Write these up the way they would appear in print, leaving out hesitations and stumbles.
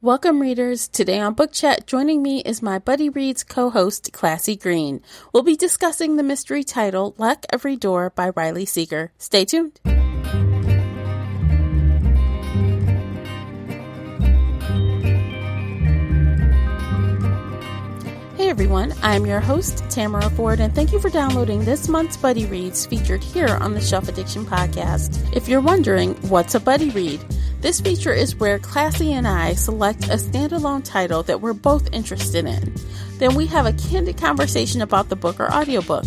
Welcome, readers. Today on Book Chat, joining me is my Buddy Reads co-host, Classy Green. We'll be discussing the mystery title, Lock Every Door by Riley Seeger. Stay tuned. Hey everyone, I'm your host, Tamara Ford, and thank you for downloading this month's Buddy Reads featured here on the Shelf Addiction Podcast. If you're wondering, what's a Buddy Read? This feature is where Classy and I select a standalone title that we're both interested in. Then we have a candid conversation about the book or audiobook.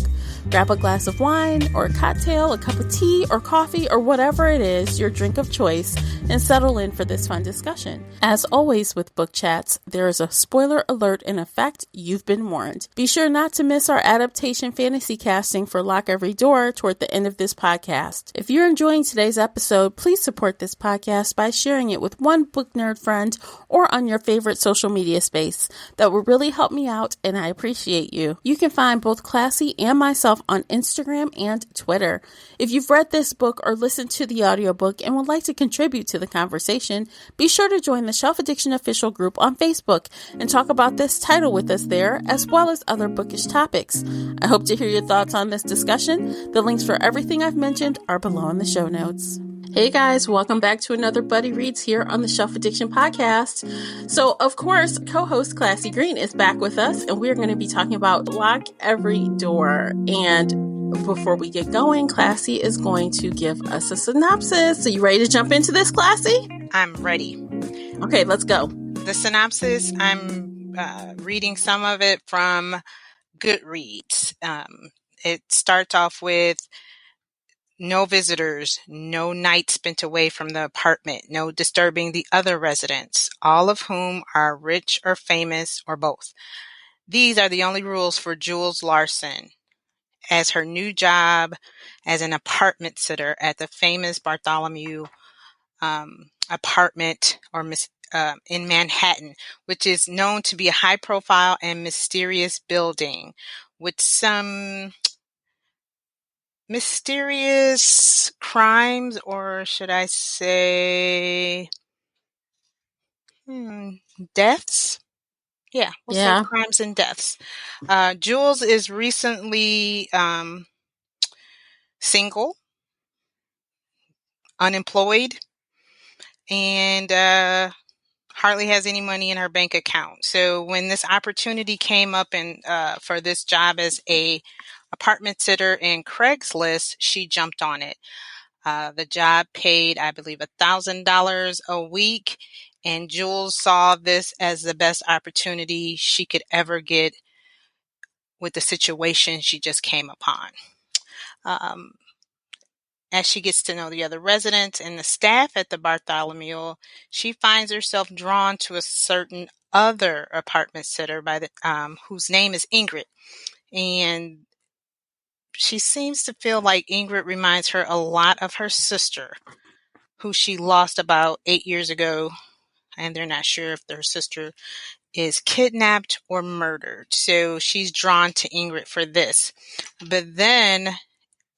Grab a glass of wine or a cocktail, a cup of tea or coffee or whatever it is, your drink of choice, and settle in for this fun discussion. As always with book chats, there is a spoiler alert in effect. You've been warned. Be sure not to miss our adaptation fantasy casting for Lock Every Door toward the end of this podcast. If you're enjoying today's episode, please support this podcast by sharing it with one book nerd friend or on your favorite social media space. That would really help me out, and I appreciate you. You can find both Classy and myself on Instagram and Twitter. If you've read this book or listened to the audiobook and would like to contribute to the conversation, be sure to join the Shelf Addiction official group on Facebook and talk about this title with us there, as well as other bookish topics. I hope to hear your thoughts on this discussion. The links for everything I've mentioned are below in the show notes. Hey guys, welcome back to another Buddy Reads here on the Shelf Addiction Podcast. So, of course, co-host Classy Green is back with us, and we're going to be talking about Lock Every Door. And before we get going, Classy is going to give us a synopsis. So you ready to jump into this, Classy? I'm ready. Okay, let's go. The synopsis, I'm reading some of it from Goodreads. It starts off with no visitors, no night spent away from the apartment, no disturbing the other residents, all of whom are rich or famous or both. These are the only rules for Jules Larson as her new job as an apartment sitter at the famous Bartholomew apartment in Manhattan, which is known to be a high-profile and mysterious building with some mysterious crimes, or should I say deaths? Yeah, we'll say crimes and deaths. Jules is recently single, unemployed, and hardly has any money in her bank account. So when this opportunity came up for this job as a apartment sitter in Craigslist, she jumped on it. The job paid, I believe, $1,000 a week, and Jules saw this as the best opportunity she could ever get with the situation she just came upon. As she gets to know the other residents and the staff at the Bartholomew, she finds herself drawn to a certain other apartment sitter whose name is Ingrid. And she seems to feel like Ingrid reminds her a lot of her sister, who she lost about 8 years ago, and they're not sure if their sister is kidnapped or murdered. So she's drawn to Ingrid for this. But then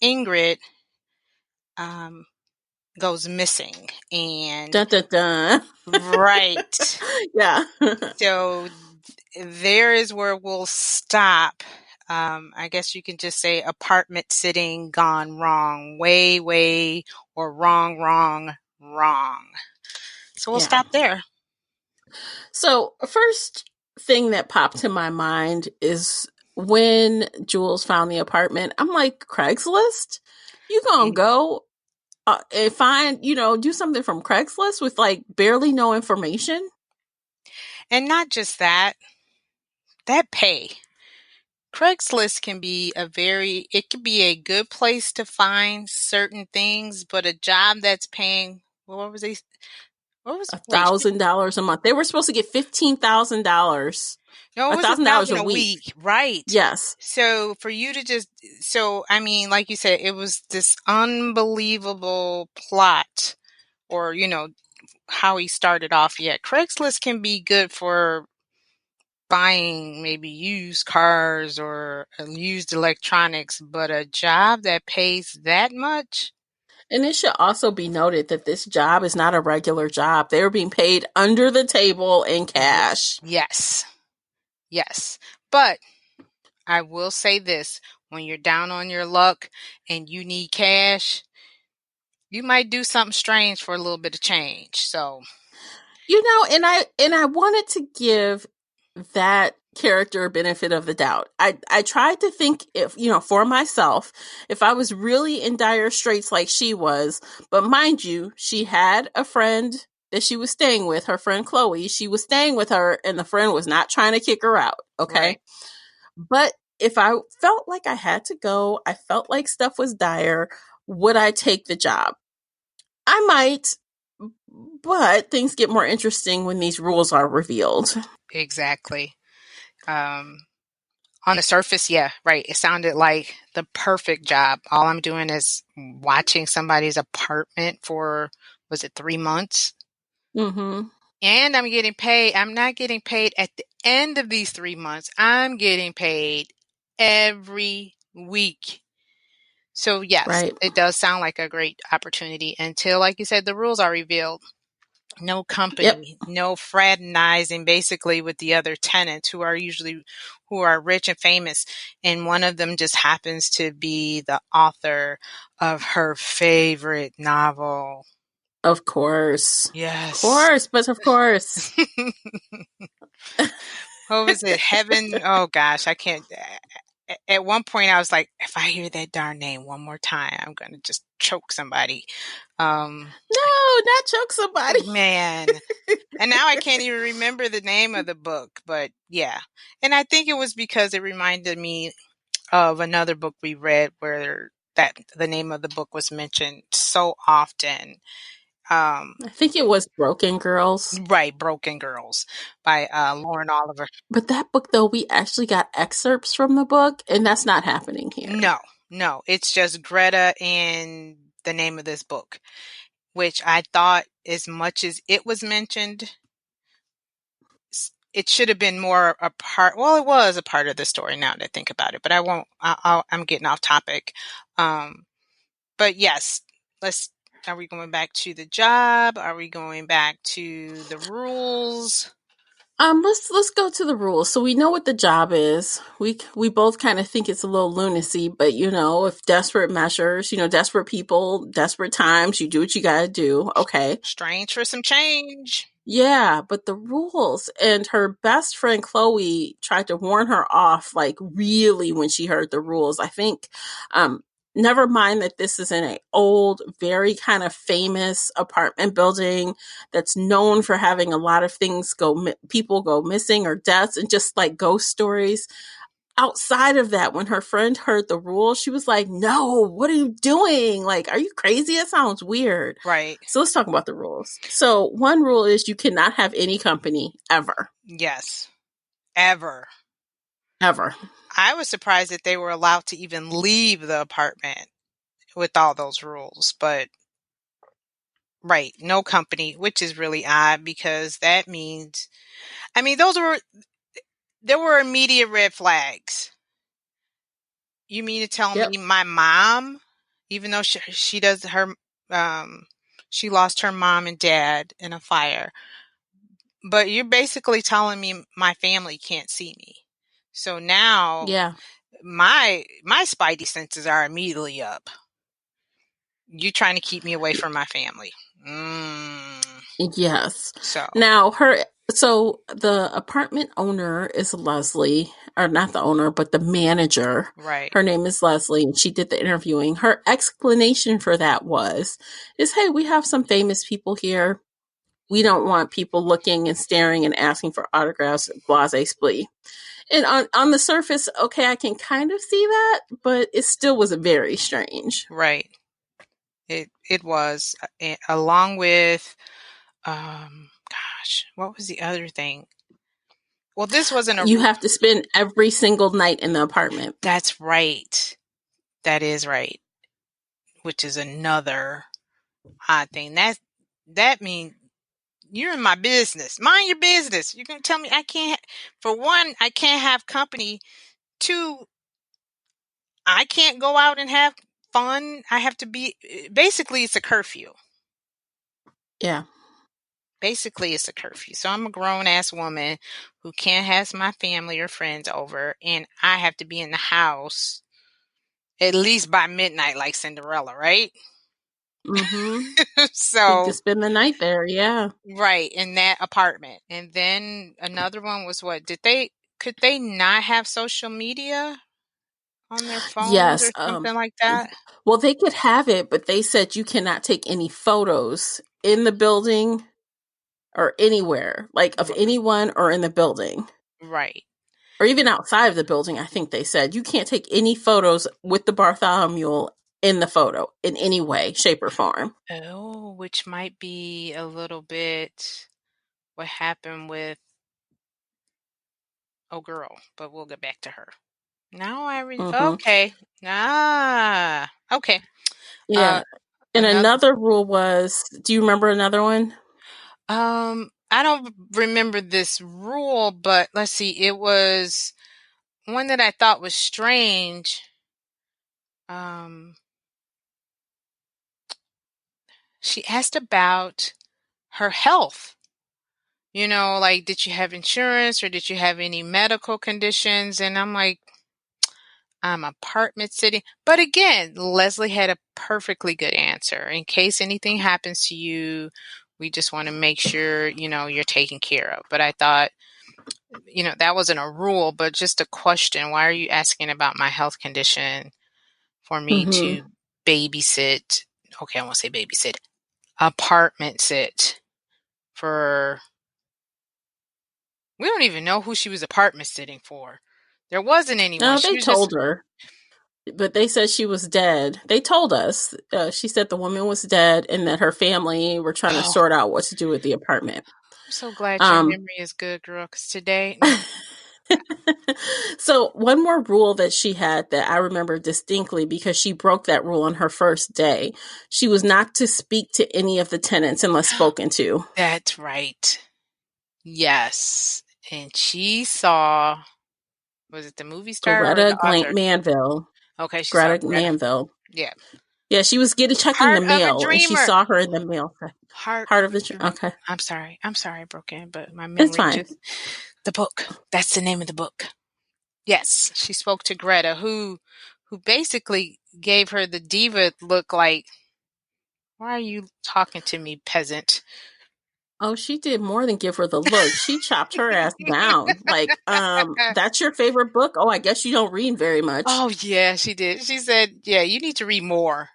Ingrid goes missing, and dun, dun, dun. Right. Yeah. So there is where we'll stop. I guess you can just say apartment sitting gone wrong, way, or wrong. So we'll stop there. So first thing that popped to my mind is when Jules found the apartment, I'm like, Craigslist? You gonna go and find, do something from Craigslist with like barely no information? And not just that pay. Craigslist can be it can be a good place to find certain things, but a job that's paying, $1,000 a month. They were supposed to get $15,000. No, it was $1,000 a week. Right. Yes. So for you to like you said, it was this unbelievable plot, or, how he started off. Yeah, Craigslist can be good for buying maybe used cars or used electronics, but a job that pays that much? And it should also be noted that this job is not a regular job. They were being paid under the table in cash. Yes. Yes. But I will say this, when you're down on your luck and you need cash, you might do something strange for a little bit of change. So, And I wanted to give that character a benefit of the doubt. I tried to think, if for myself, if I was really in dire straits like she was. But mind you, she had a friend that she was staying with, her friend Chloe. She was staying with her, and the friend was not trying to kick her out. Okay. right. But if I felt like I had to go, I felt like stuff was dire, would I take the job? I might, but things get more interesting when these rules are revealed. Exactly. Um, on the surface, yeah, right. It sounded like the perfect job. All I'm doing is watching somebody's apartment for, was it 3 months? Mm-hmm. And I'm getting paid. I'm not getting paid at the end of these 3 months. I'm getting paid every week. So yes, Right. it does sound like a great opportunity until, like you said, the rules are revealed. No Yep. company, no fraternizing basically with the other tenants who are rich and famous. And one of them just happens to be the author of her favorite novel. Of course. Of Yes. course, but of course. What was it? Heaven? Oh gosh, I can't. At one point, I was like, if I hear that darn name one more time, I'm gonna just choke somebody. Um, No, not choke somebody. man. And now I can't even remember the name of the book, but yeah. And I think it was because it reminded me of another book we read where that the name of the book was mentioned so often. Um, I think it was Broken Girls. right, Broken Girls by Lauren Oliver. But that book, though, we actually got excerpts from the book, and that's not happening here. No, no, it's just Greta and the name of this book, which I thought, as much as it was mentioned, it should have been more a part. Well, it was a part of the story now that I think about it, but I won't. I'm getting off topic. Um, but yes, let's. Are we going back to the job? Are we going back to the rules? Let's go to the rules. So we know what the job is. We both kind of think it's a little lunacy, but if desperate measures, desperate people, desperate times, you do what you gotta do. Okay. Strange for some change. Yeah, but the rules, and her best friend Chloe tried to warn her off, like, really, when she heard the rules. I think, um, never mind that this is in a old, very kind of famous apartment building that's known for having a lot of people go missing or deaths and just like ghost stories. Outside of that, when her friend heard the rules, she was like, no, what are you doing? Like, are you crazy? That sounds weird. Right. So let's talk about the rules. So one rule is you cannot have any company ever. Yes. Ever. Ever. I was surprised that they were allowed to even leave the apartment with all those rules, but right, no company, which is really odd because that means, I mean, there were immediate red flags. You mean to tell Yep. me my mom, even though she does um, she lost her mom and dad in a fire, but you're basically telling me my family can't see me. So now Yeah. my spidey senses are immediately up. You trying to keep me away from my family. Yes. So, Now so the apartment owner is Leslie, or not the owner, but the manager. right, Her name is Leslie, and she did the interviewing. Her explanation for that is, hey, we have some famous people here. We don't want people looking and staring and asking for autographs, blase splee. And on the surface, okay, I can kind of see that, but it still was very strange. right. It was, along with, gosh, what was the other thing? Well, this wasn't a. You have to spend every single night in the apartment. That's right. That is right. Which is another odd thing. That means you're in my business. Mind your business. You're gonna tell me I can't. For one, I can't have company. Two, I can't go out and have fun. I have to be, basically it's a curfew. Yeah. Basically it's a curfew. So I'm a grown ass woman who can't have my family or friends over, and I have to be in the house at least by midnight, like Cinderella, right? Mm-hmm. You So, just spend the night there. Yeah. right, in that apartment. And then another one was what? Could they not have social media on their phones Yes. or something like that? Well, they could have it, but they said you cannot take any photos in the building or anywhere, like of R- anyone or in the building. Right. Or even outside of the building, I think they said you can't take any photos with the Bartholomew in the photo in any way, shape, or form. Oh, which might be a little bit what happened with Oh Girl, but we'll get back to her. Now Hmm. okay. Okay. Uh Yeah. And another another rule was, do you remember another one? I don't remember this rule, but let's see. It was one that I thought was strange. Um she asked about her health. Like, did you have insurance or did you have any medical conditions? And I'm like, I'm apartment sitting. But again, Leslie had a perfectly good answer. In case anything happens to you, we just want to make sure, you're taken care of. But I thought, that wasn't a rule, but just a question. Why are you asking about my health condition for me Hmm. to babysit? Okay, I won't say babysit, apartment sit for, we don't even know who she was apartment sitting for. There wasn't anyone. No, She they was just, told her, but they said she was dead. They told us. She said the woman was dead and that her family were trying to oh, sort out what to do with the apartment. I'm so glad your Um, memory is good, girl, because today, no. so one more rule that she had that I remember distinctly because she broke that rule on her first day. She was not to speak to any of the tenants unless spoken to. That's right. Yes. And she saw, was it the movie star or Greta the author? Manville. Okay, she saw Greta Greta. Manville. Yeah. Yeah, she was checking the Heart of a mail and she Dreamer. saw her in the mail. Heart Heart of of a the Dreamer. okay. I'm sorry. I'm sorry I broke in, but my It's memory fine. just, the book. That's the name of the book. Yes. She spoke to Greta, who basically gave her the diva look like, why are you talking to me, peasant? Oh, she did more than give her the look. She chopped her ass down. Like, that's your favorite book? Oh, I guess you don't read very much. Oh, yeah, she did. She said, yeah, you need to read more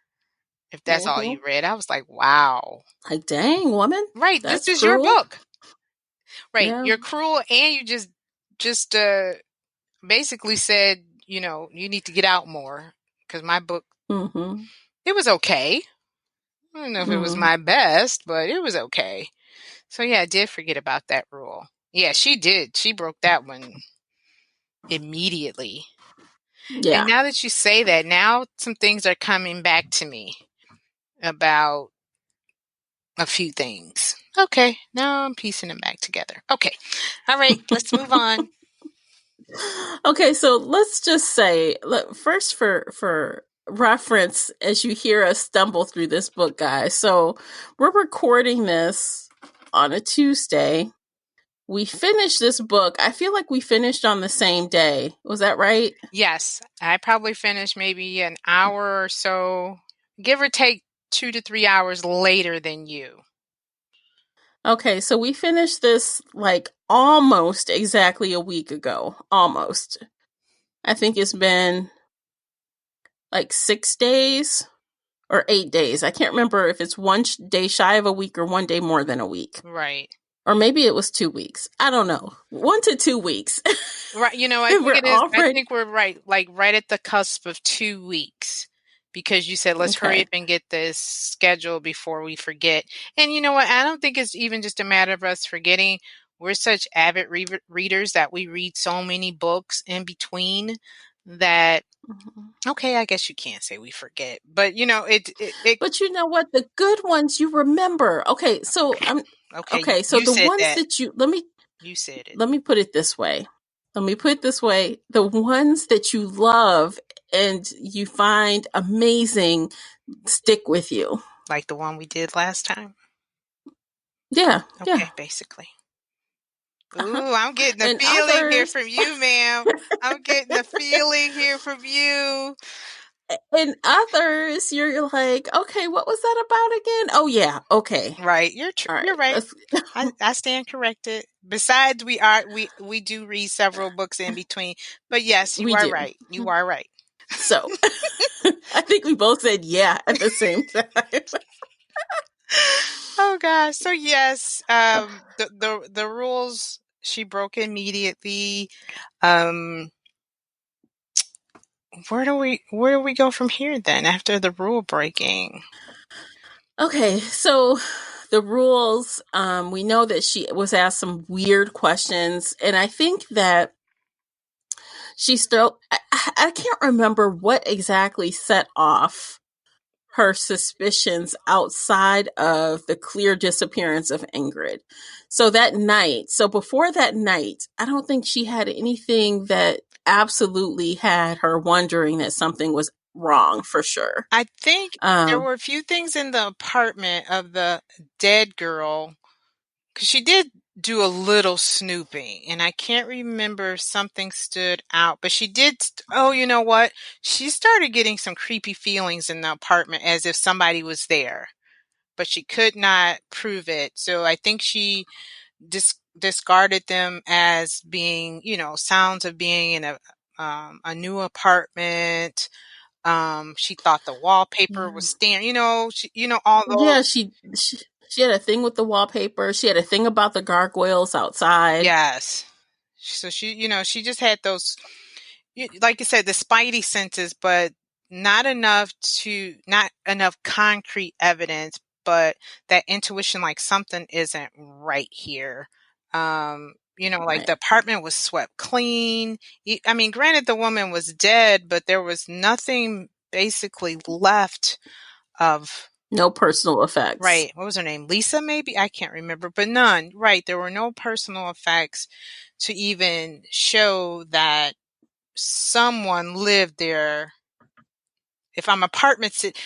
if that's all Hmm. you read. I was like, wow. Like, dang, woman, Right, this that's is your cruel. book. Right, Yeah. you're cruel and you just basically said, you need to get out more because my book, Mm-hmm. it was okay. I don't know if it was Mm. my best, but it was okay. So yeah, I did forget about that rule. Yeah, she did. She broke that one immediately. And Yeah. now that you say that, now some things are coming back to me about a few things. Okay, now I'm piecing them back together. Okay. All right, let's move on. Okay, so let's just say first for reference as you hear us stumble through this book, guys. So we're recording this on a Tuesday. We finished this book. I feel like we finished on the same day. Was that right? Yes, I probably finished maybe an hour or so, give or take 2 to 3 hours later than you. Okay, so we finished this like almost exactly a week ago. Almost. I think it's been like 6 days or 8 days. I can't remember if it's one day shy of a week or one day more than a week. Right. Or maybe it was 2 weeks. I don't know. 1 to 2 weeks. Right. I And think we're it is. I already think we're right, like right at the cusp of 2 weeks because you said, let's hurry okay. up and get this scheduled before we forget. And you know what? I don't think it's even just a matter of us forgetting. We're such avid readers that we read so many books in between that, Mhm. okay, I guess you can't say we forget, but it But you know what? The good ones you remember. Okay, so I'm okay, okay. So you the said ones that. that you You said it. let me put it this way. let me put it this way, the ones that you love and you find amazing stick with you. Like the one we did last time? Yeah, yeah. Okay, basically. Uh-huh. Ooh, I'm getting a And feeling here others, from you, ma'am. I'm getting a feeling here from you. and others, you're like, okay, what was that about again? Oh yeah, okay. Right, All you're right. right. Let's I stand corrected. Besides, we do read several books in between. But yes, you we are do. right. You are right. So I think we both said yeah at the same time. Oh gosh. So yes, the rules she broke immediately. Um, where do we go from here then after the rule breaking? Okay, so the rules, we know that she was asked some weird questions, and I think that she still, I can't remember what exactly set off her suspicions outside of the clear disappearance of Ingrid. So that night, so before that night, I don't think she had anything that absolutely had her wondering that something was wrong for sure. I think there Um, were a few things in the apartment of the dead girl because she did do a little snooping, and I can't remember if something stood out, but she did. Oh, you know what? She started getting some creepy feelings in the apartment as if somebody was there, but she could not prove it. So I think she discarded them as being, sounds of being in a new apartment. She thought the wallpaper was staring, all Yeah, those. she had a thing with the wallpaper. She had a thing about the gargoyles outside. Yes. So she just had those, like you said, the spidey senses, but not enough concrete evidence, but that intuition, like something isn't right here. Like Right. the apartment was swept clean. I mean, granted, the woman was dead, but there was nothing basically left of. No personal effects. Right. What was her name? Lisa, maybe? I can't remember, but none. Right. There were no personal effects to even show that someone lived there. If I'm apartment sit,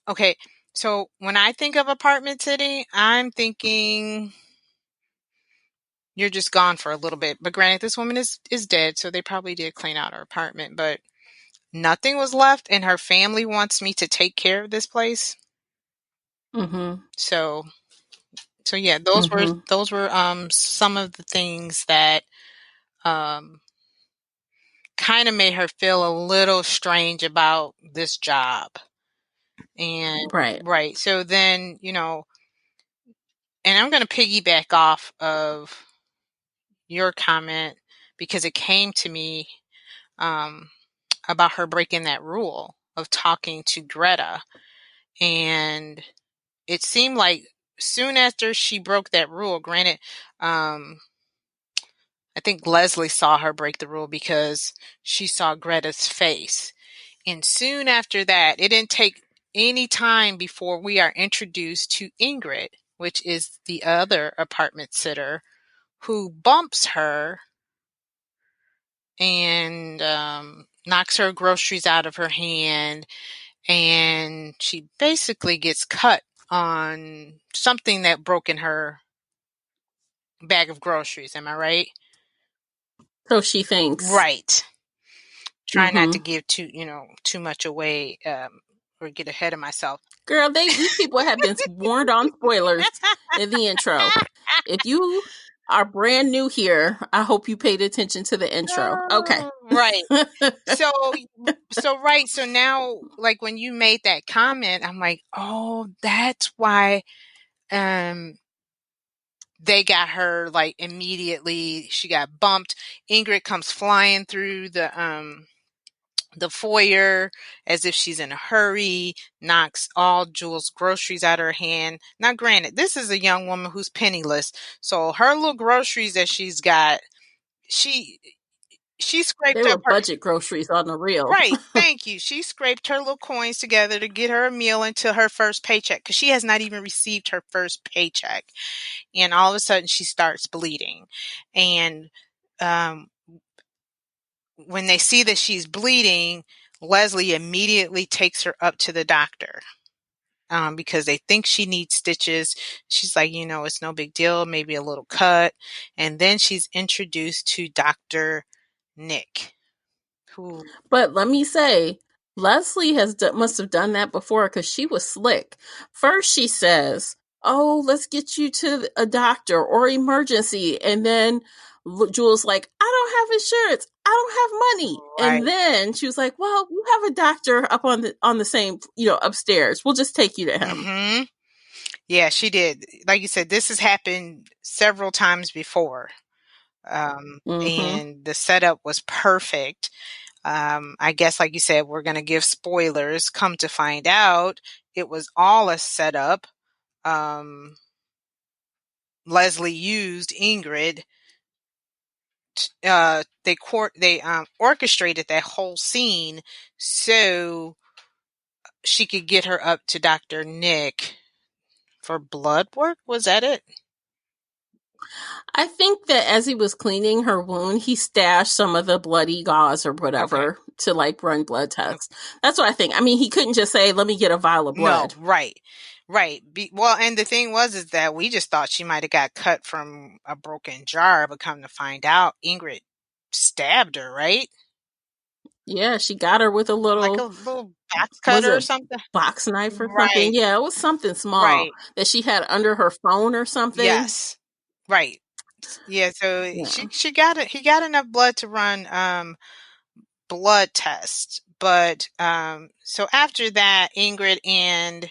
okay. So when I think of apartment sitting, I'm thinking you're just gone for a little bit. But granted, this woman is dead, so they probably did clean out her apartment, but nothing was left, and her family wants me to take care of this place. Mm-hmm. So yeah, those were Mm-hmm. some of the things that um kind of made her feel a little strange about this job. And Right. right. So then, and I'm going to piggyback off of your comment because it came to me um, about her breaking that rule of talking to Greta. And it seemed like soon after she broke that rule, granted, I think Leslie saw her break the rule because she saw Greta's face. And soon after that, it didn't take any time before we are introduced to Ingrid, which is the other apartment sitter who bumps her and knocks her groceries out of her hand. And she basically gets cut on something that broke in her bag of groceries. Am I right? So she thinks. Right. Try not to Mm-hmm. give too much away or get ahead of myself. Girl, these people have been warned on spoilers in the intro. If you are brand new here, I hope you paid attention to the intro. Okay. Right. So right. So now, like when you made that comment, I'm like, oh, that's why um they got her like immediately. She got bumped. Ingrid comes flying through the foyer as if she's in a hurry, knocks all Jules' groceries out of her hand. Now, granted, this is a young woman who's penniless, so her little groceries that she's got, she They scraped were up her. budget groceries on the real. Right, thank you. She scraped her little coins together to get her a meal until her first paycheck because she has not even received her first paycheck. And all of a sudden, she starts bleeding. And um, when they see that she's bleeding, Leslie immediately takes her up to the doctor. Because they think she needs stitches. She's like, it's no big deal, maybe a little cut. And then she's introduced to Dr. Nick, who, But let me say, Leslie must have done that before because she was slick. First, she says, "Oh, let's get you to a doctor or emergency," and then Jules like, "I don't have insurance. I don't have money." right. And then she was like, "Well, you have a doctor up on the same, upstairs. We'll just take you to him." Mm-hmm. Yeah, she did. Like you said, this has happened several times before. Mm-hmm. And the setup was perfect. I guess, like you said, we're going to give spoilers. Come to find out, it was all a setup. Um, Leslie used Ingrid. They orchestrated that whole scene so she could get her up to Dr. Nick for blood work. Was that it? I think that as he was cleaning her wound, he stashed some of the bloody gauze or Okay. whatever to like run blood tests. That's what I think. I mean, he couldn't just say, "Let me get a vial of No, blood." right. Right. Well, and the thing was is that we just thought she might have got cut from a broken jar, but come to find out, Ingrid stabbed her, right? Yeah, she got her with a Like a little, little box was cutter or it something. box knife or something? Right. Yeah, it was something small Right. that she had under her phone or something. Yes. Right. Yeah, so Yeah. she got it. He got enough blood to run blood tests. But so after that, Ingrid and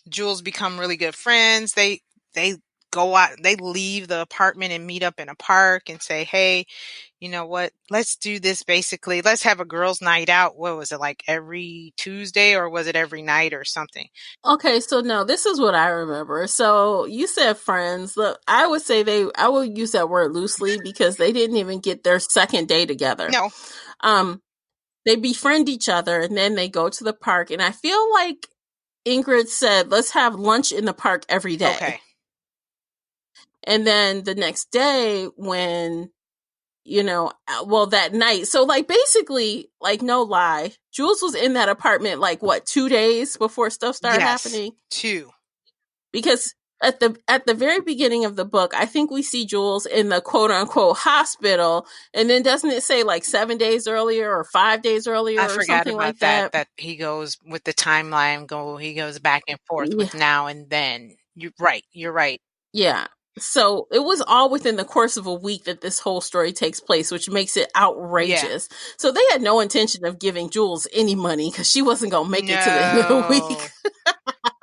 Jules become really good friends. They go out, they leave the apartment and meet up in a park and say, "Hey, you know what? Let's do this basically. Let's have a girls' night out." What was it, like every Tuesday, or was it every night or something? Okay, so now this is what I remember. So you said friends. Look, I would say I would use that word loosely because they didn't even get their second day together. No. Um, they befriend each other and then they go to the park. And I feel like Ingrid said, "Let's have lunch in the park every day." Okay. And then the next day, when, well, that night. So, like, basically, like, no lie, Jules was in that apartment, like, what, 2 days before stuff started Yes. happening? 2. Because at the very beginning of the book, I think we see Jules in the quote unquote hospital, and then doesn't it say like 7 days earlier or 5 days I earlier or forgot something about like that, that? that he goes with the timeline he goes back and forth Yeah. with now and then. You're right. Yeah. So it was all within the course of a week that this whole story takes place, which makes it Yeah. outrageous. So they had no intention of giving Jules any money because she wasn't going to make it to the end of the week.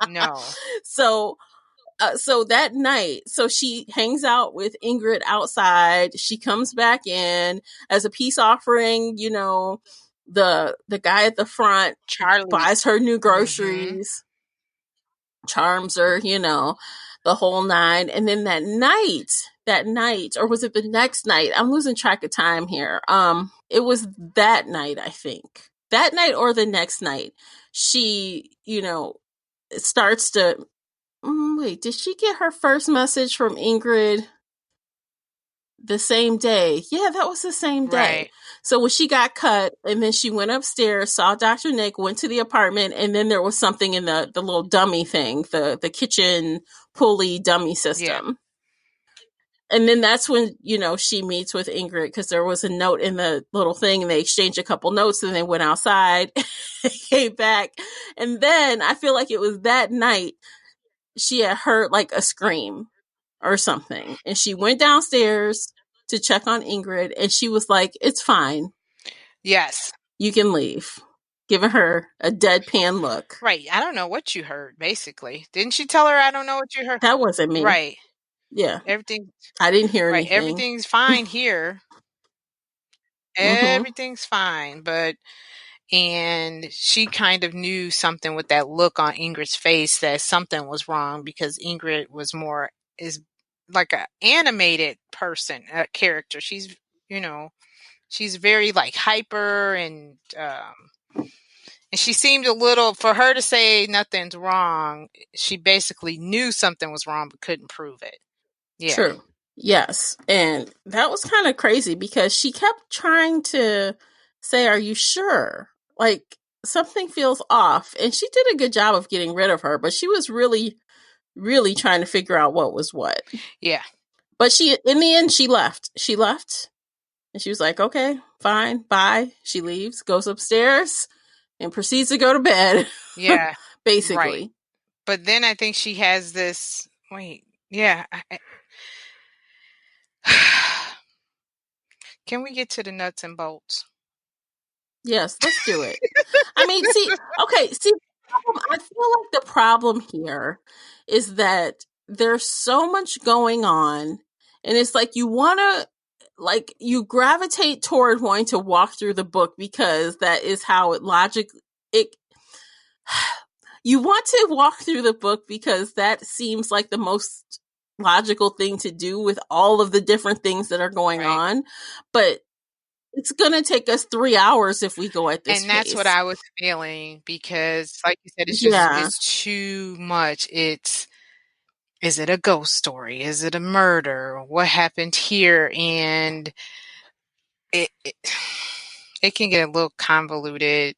No. No. So so that night, so she hangs out with Ingrid outside. She comes back in as a peace offering. The guy at the front Charlie. buys her new Mhm. groceries, charms her, the whole nine. And then that night, or was it the next night? I'm losing track of time here. It was that night, I think. That night or the next night, she, starts to. Wait, did she get her first message from Ingrid the same day? Yeah, that was the same day. Right. So when she got cut, and then she went upstairs, saw Dr. Nick, went to the apartment, and then there was something in the little dummy thing, the kitchen pulley dummy Yeah. system. And then that's when, she meets with Ingrid because there was a note in the little thing and they exchanged a couple notes and they went outside, came back. And then I feel like it was that night she had heard like a scream or something. And she went downstairs to check on Ingrid and she was like, "It's fine. Yes. You can leave." Giving her a deadpan look. Right. I don't know what you heard, basically. Didn't she tell her, I don't know what you heard? That wasn't me. Right. Yeah. Everything I didn't hear right. anything. Everything's fine here. Mm-hmm. Everything's fine, but and she kind of knew something with that look on Ingrid's face that something was wrong because Ingrid was more is like a animated person, a character. You know, she's very like hyper and she seemed a little for her to say nothing's wrong, she basically knew something was wrong but couldn't prove it. Yeah. True. Yes. And that was kind of crazy because she kept trying to say, "Are you sure?" Like something feels off. And she did a good job of getting rid of her, but she was really, really trying to figure out what was what. Yeah. But she, in the end, she left. She left and she was like, "Okay, fine, bye." She leaves, goes upstairs, and proceeds to go to bed. Yeah. Right. Basically. But then I think she has this. Wait. Yeah. Can we get to the nuts and bolts? Yes, let's do it. I mean, see, okay, see, I feel like the problem here is that there's so much going on, and it's like you want to, like, you gravitate toward wanting to walk through the book because that is how it, you want to walk through the book because that seems like the most logical thing to do with all of the different things that are going Right. on, but it's going to take us 3 hours if we go at this And that's what pace. I was feeling because, like you said, Yeah. it's too much. Is it a ghost story? Is it a murder? What happened here? And it, it, it can get a little convoluted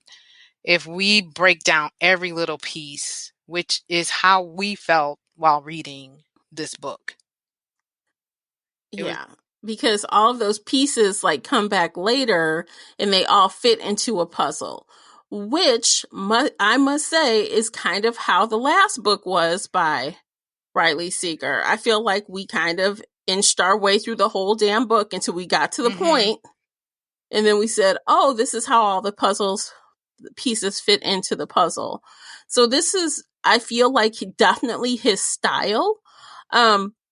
if we break down every little piece, which is how we felt while reading this book. It was, Yeah, because all of those pieces like come back later and they all fit into a puzzle, which I must say is kind of how the last book was by Riley Seeger. I feel like we kind of inched our way through the whole damn book until we got to the point, and then we said, "Oh, this is how all the pieces fit into the puzzle." So this is, I feel like, definitely his style.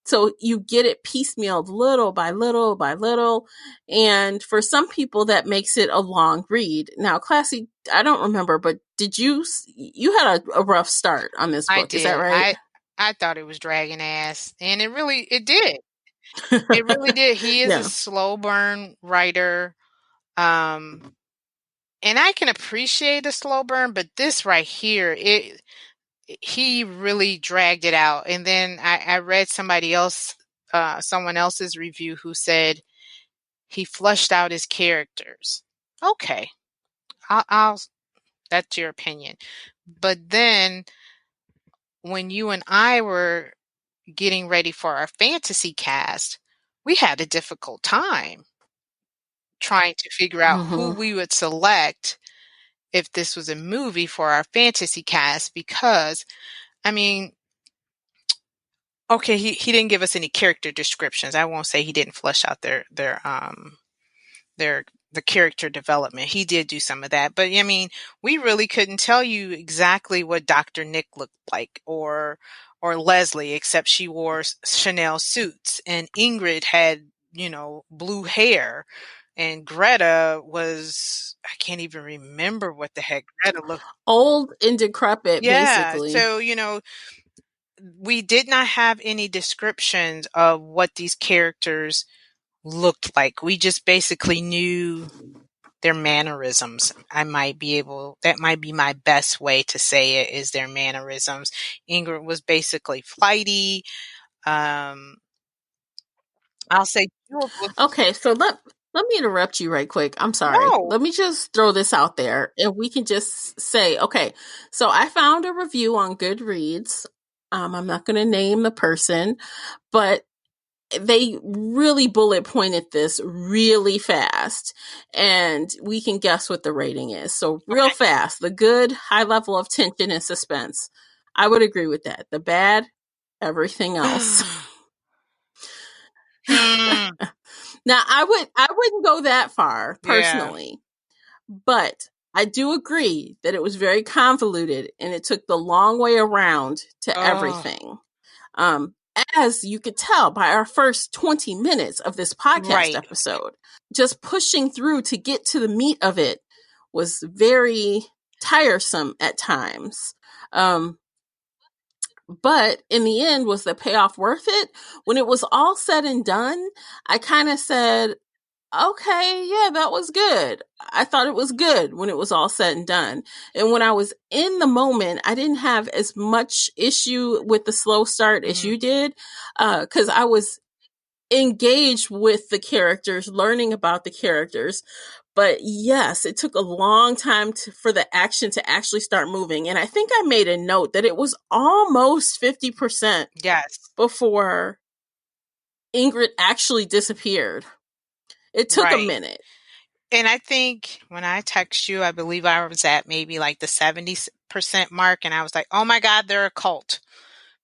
So you get it piecemealed little by little by little. And for some people that makes it a long read. Now, Classy, I don't remember, but you had a rough start on this I book. Is that did. right? I thought it was dragging ass, and it did. It really did. He is a Yeah. slow burn writer. Um, and I can appreciate a slow burn, but this right here, he really dragged it out. And then I read someone else's review who said he flushed out his characters. Okay, I'll that's your opinion. But then when you and I were getting ready for our fantasy cast, we had a difficult time trying to figure out who Mm-hmm. we would select if this was a movie for our fantasy cast because, I mean, okay, he didn't give us any character descriptions. I won't say he didn't flesh out their the character development. He did do some of that, but I mean, we really couldn't tell you exactly what Dr. Nick looked like or Leslie, except she wore Chanel suits, and Ingrid had, blue hair, and Greta was, I can't even remember what the heck Greta looked. Old and decrepit, Yeah, basically. so we did not have any descriptions of what these characters looked like. We just basically knew their mannerisms. That might be my best way to say it, is their mannerisms. Ingrid was basically flighty. Um, I'll say Jules was, Okay, so let me interrupt you right quick. I'm sorry. no. Let me just throw this out there and we can just say, okay, so I found a review on Goodreads. I'm not going to name the person, but they really bullet pointed this really fast and we can guess what the rating is. So real Okay. fast, the good, high level of tension and suspense. I would agree with that. The bad, everything else. Hmm. Now, I wouldn't go that far Yeah. personally, but I do agree that it was very convoluted and it took the long way around to Oh, everything. Um, as you could tell by our first 20 minutes of this podcast right. episode, just pushing through to get to the meat of it was very tiresome at times. But in the end, was the payoff worth it? When it was all said and done, I kind of said, okay, yeah, that was good. I thought it was good when it was all said and done. And when I was in the moment, I didn't have as much issue with the slow start as Mhm. you did, because I was engaged with the characters, learning about the characters. But yes, it took a long time for the action to actually start moving. And I think I made a note that it was almost 50% Yes. before Ingrid actually disappeared. It took a Right. minute. And I think when I text you, I believe I was at maybe like the 70% mark, and I was like, oh my God, they're a cult.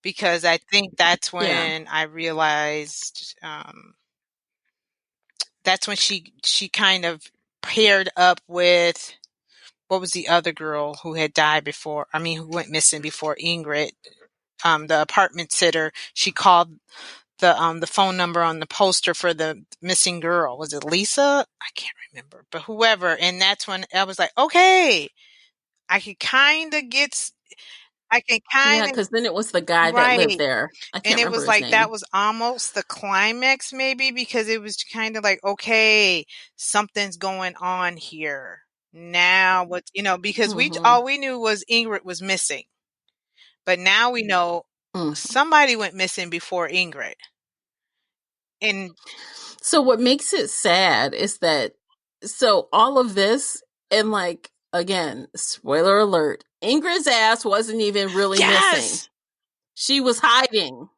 Because I think that's Yeah. when I realized, that's when she kind of paired up with, what was the other girl who had died before? I mean, who went missing before Ingrid? The apartment sitter. She called the phone number on the poster for the missing girl. Was it Lisa? I can't remember, but whoever. And that's when I was like, okay, I can kind of get, I can Yeah, kind of, because then it was the guy that lived right. there. I And can't it remember was his like that name. was almost the climax, maybe, because it was kind of like, okay, something's going on here. Now what, because Mm-hmm. all we knew was Ingrid was missing. But now we know Mm. somebody went missing before Ingrid. And So what makes it sad is that, so all of this, and like, again, spoiler alert, Ingrid's ass wasn't even really missing. yes. She was hiding.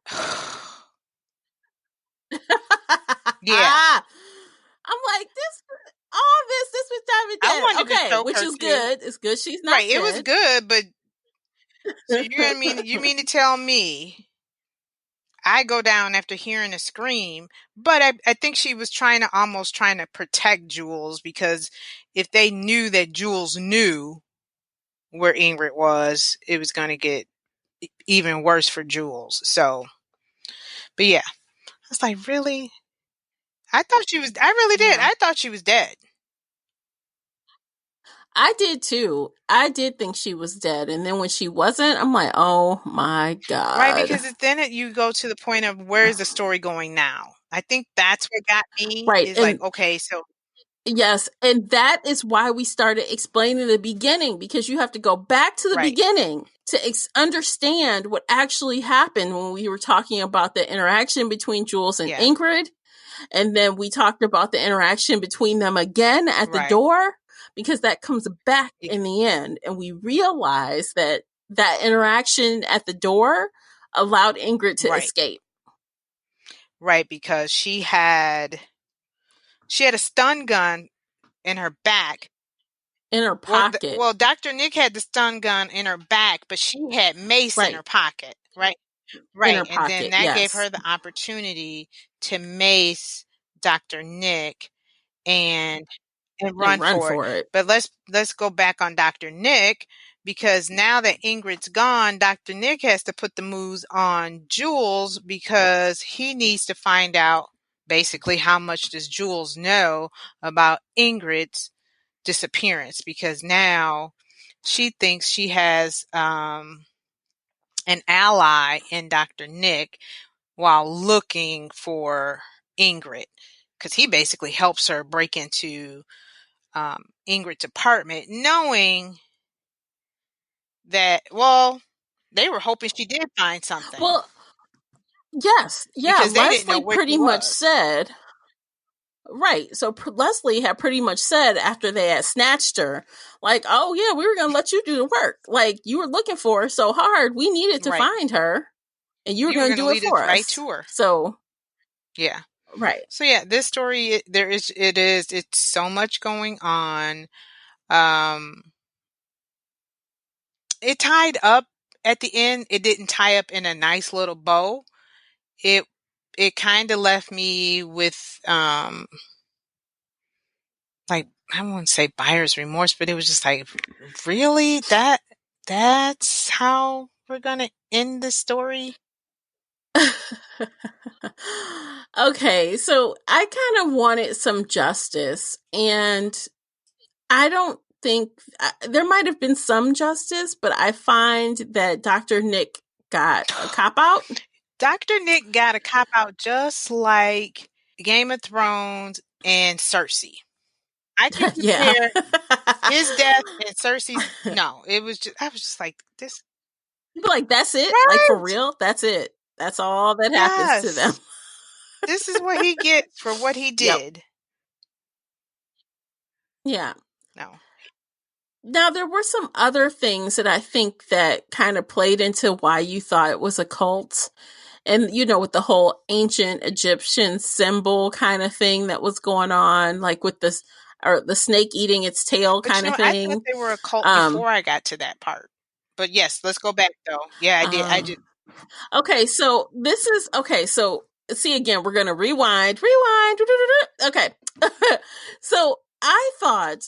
Yeah. I'm like, this was time I dead. wanted to Okay, choke which her is too. good. It's good she's not Right. It was dead. good, but so you mean to tell me I go down after hearing a scream, but I think she was almost trying to protect Jules, because if they knew that Jules knew where Ingrid was, it was going to get even worse for Jules. So, but yeah, I was like, really? I really did. Yeah. I thought she was dead. I did too. I did think she was dead. And then when she wasn't, I'm like, oh my Right, God. because you go to the point of, where is the story going now? I think that's what got me, Right. is like, And okay, so yes, and that is why we started explaining the beginning, because you have to go back to the right, beginning to understand what actually happened when we were talking about the interaction between Jules and yeah, Ingrid. And then we talked about the interaction between them again at the right, door, because that comes back yeah, in the end. And we realize that that interaction at the door allowed Ingrid to right, escape right, because she had a stun gun in her back. in her Well, pocket. Dr. Nick had the stun gun in her back, but she had mace in her Right. pocket, right? In Right, her and then pocket. that gave Yes. her the opportunity to mace Dr. Nick and And run run for it. for it. But let's go back on Dr. Nick, because now that Ingrid's gone, Dr. Nick has to put the moves on Jules, because he needs to find out basically how much does Jules know about Ingrid's disappearance, because now she thinks she has an ally in Dr. Nick while looking for Ingrid, because he basically helps her break into Ingrid's apartment, knowing that, well, they were hoping she did find something, Well, yes. Yeah. because they didn't know Leslie where she pretty much was. said, right. So Leslie had pretty much said after they had snatched her, like, oh, yeah, we were going to let you do the work. Like, you were looking for her so hard. We needed to Right. find her, and you were You were going to going to do it lead us for right us. to her. So, Yeah. right. So yeah, this story, it's so much going on. Um, it tied up at the end. It didn't tie up in a nice little bow. It, it kind of left me with, like, I wouldn't say buyer's remorse, but it was just like, really? That's how we're gonna end the story? Okay, so I kind of wanted some justice, and I don't think there might have been some justice, but I find that Dr. Nick got a cop out. Dr. Nick got a cop out, just like Game of Thrones and Cersei. I can Yeah. compare his death and Cersei's. No, it was just, I was just like, this, You'd be like, that's it? Like, for right? real? That's it? That's all that happens to them? Yes. This is what he gets for what he Yep. did. Yeah. No. Now, there were some other things that I think that kind of played into why you thought it was a cult. And, with the whole ancient Egyptian symbol kind of thing that was going on, like with this, or the snake eating its tail But kind of I thought thing. they were a cult Um, before I got to that part. But yes, let's go back though. Yeah, I did. I uh, did. okay, so this is, okay, so see again, we're going to rewind. Okay. So I thought,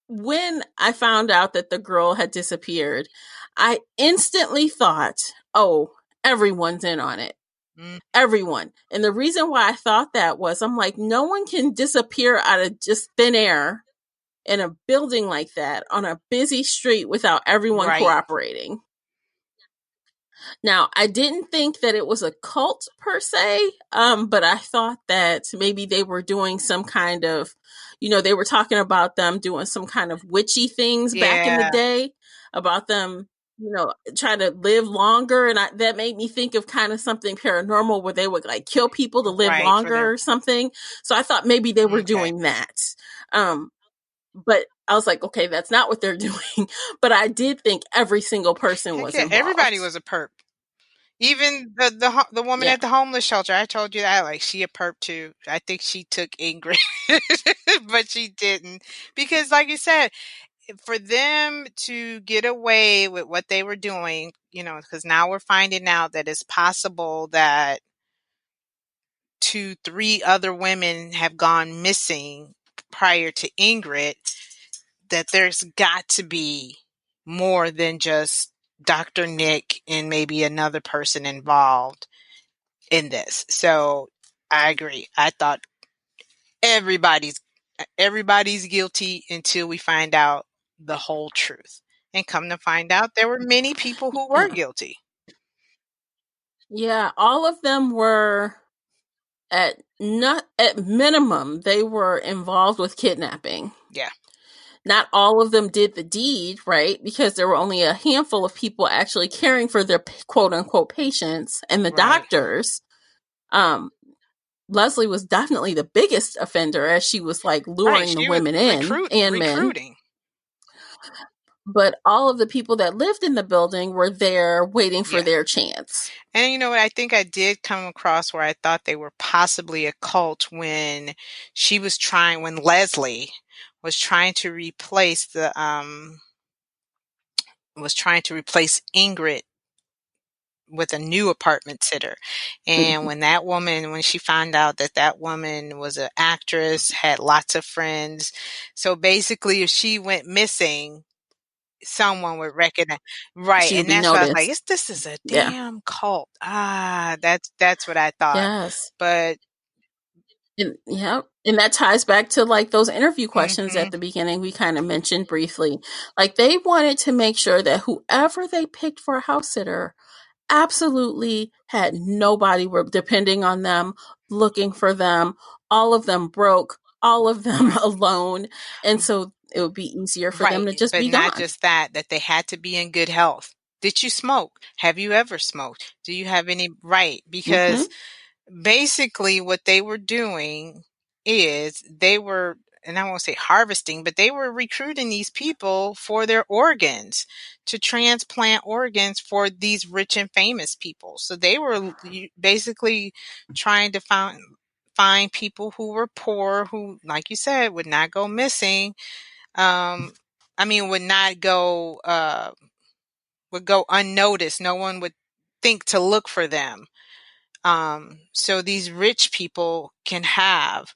when I found out that the girl had disappeared, I instantly thought, oh, everyone's in on it. Mm, Everyone. And the reason why I thought that was I'm like, no one can disappear out of just thin air in a building like that on a busy street without everyone right. cooperating. Now, I didn't think that it was a cult per se, but I thought that maybe they were doing some kind of, they were talking about them doing some kind of witchy things back in the Yeah. day, about them, trying to live longer. And that made me think of kind of something paranormal where they would like kill people to live Right. For longer their. or something. So I thought maybe they were Okay. doing that. Um, but I was like, okay, that's not what they're doing. But I did think every single person Heck was yeah, everybody involved. was a perp. Even the woman Yeah. at the homeless shelter. I told you that, like, she a perp too. I think she took Ingrid, but she didn't, because, like you said, for them to get away with what they were doing, because now we're finding out that it's possible that 2, 3 other women have gone missing prior to Ingrid, that there's got to be more than just Dr. Nick and maybe another person involved in this. So I agree. I thought everybody's everybody's guilty until we find out the whole truth. And come to find out, there were many people who were Yeah. guilty. Yeah, all of them were at not at minimum they were involved with kidnapping. Yeah. Not all of them did the deed, right? Because there were only a handful of people actually caring for their quote unquote patients and the Right. doctors. Um Leslie was definitely the biggest offender as she was like Right. luring the She was women in and men. recruiting. But all of the people that lived in the building were there waiting for Yeah. their chance. And you know what? I think I did come across where I thought they were possibly a cult when when Leslie was trying to replace Ingrid with a new apartment sitter. And Mhm. when she found out that that woman was an actress, had lots of friends. So basically, if she went missing, someone would recognize. Right. She would And be that's what I was like, noticed. this is a Yeah. damn cult. Ah, that's what I thought. Yes. But, And that ties back to like those interview questions hmm at the beginning we kind of mentioned briefly. Like they wanted to make sure that whoever they picked for a house sitter absolutely had nobody were depending on them, looking for them, all of them broke, all of them right. alone. And so it would be easier for them Right. to just But be not gone. just that they had to be in good health. Did you smoke? Have you ever smoked? Do you have any? Right. Mm-hmm. Because basically what they were doing is they were, and I won't say harvesting, but they were recruiting these people for their organs, to transplant organs for these rich and famous people. So they were basically trying to find people who were poor, who, like you said, would not go missing. um would not go would go unnoticed. No one would think to look for them, so these rich people can have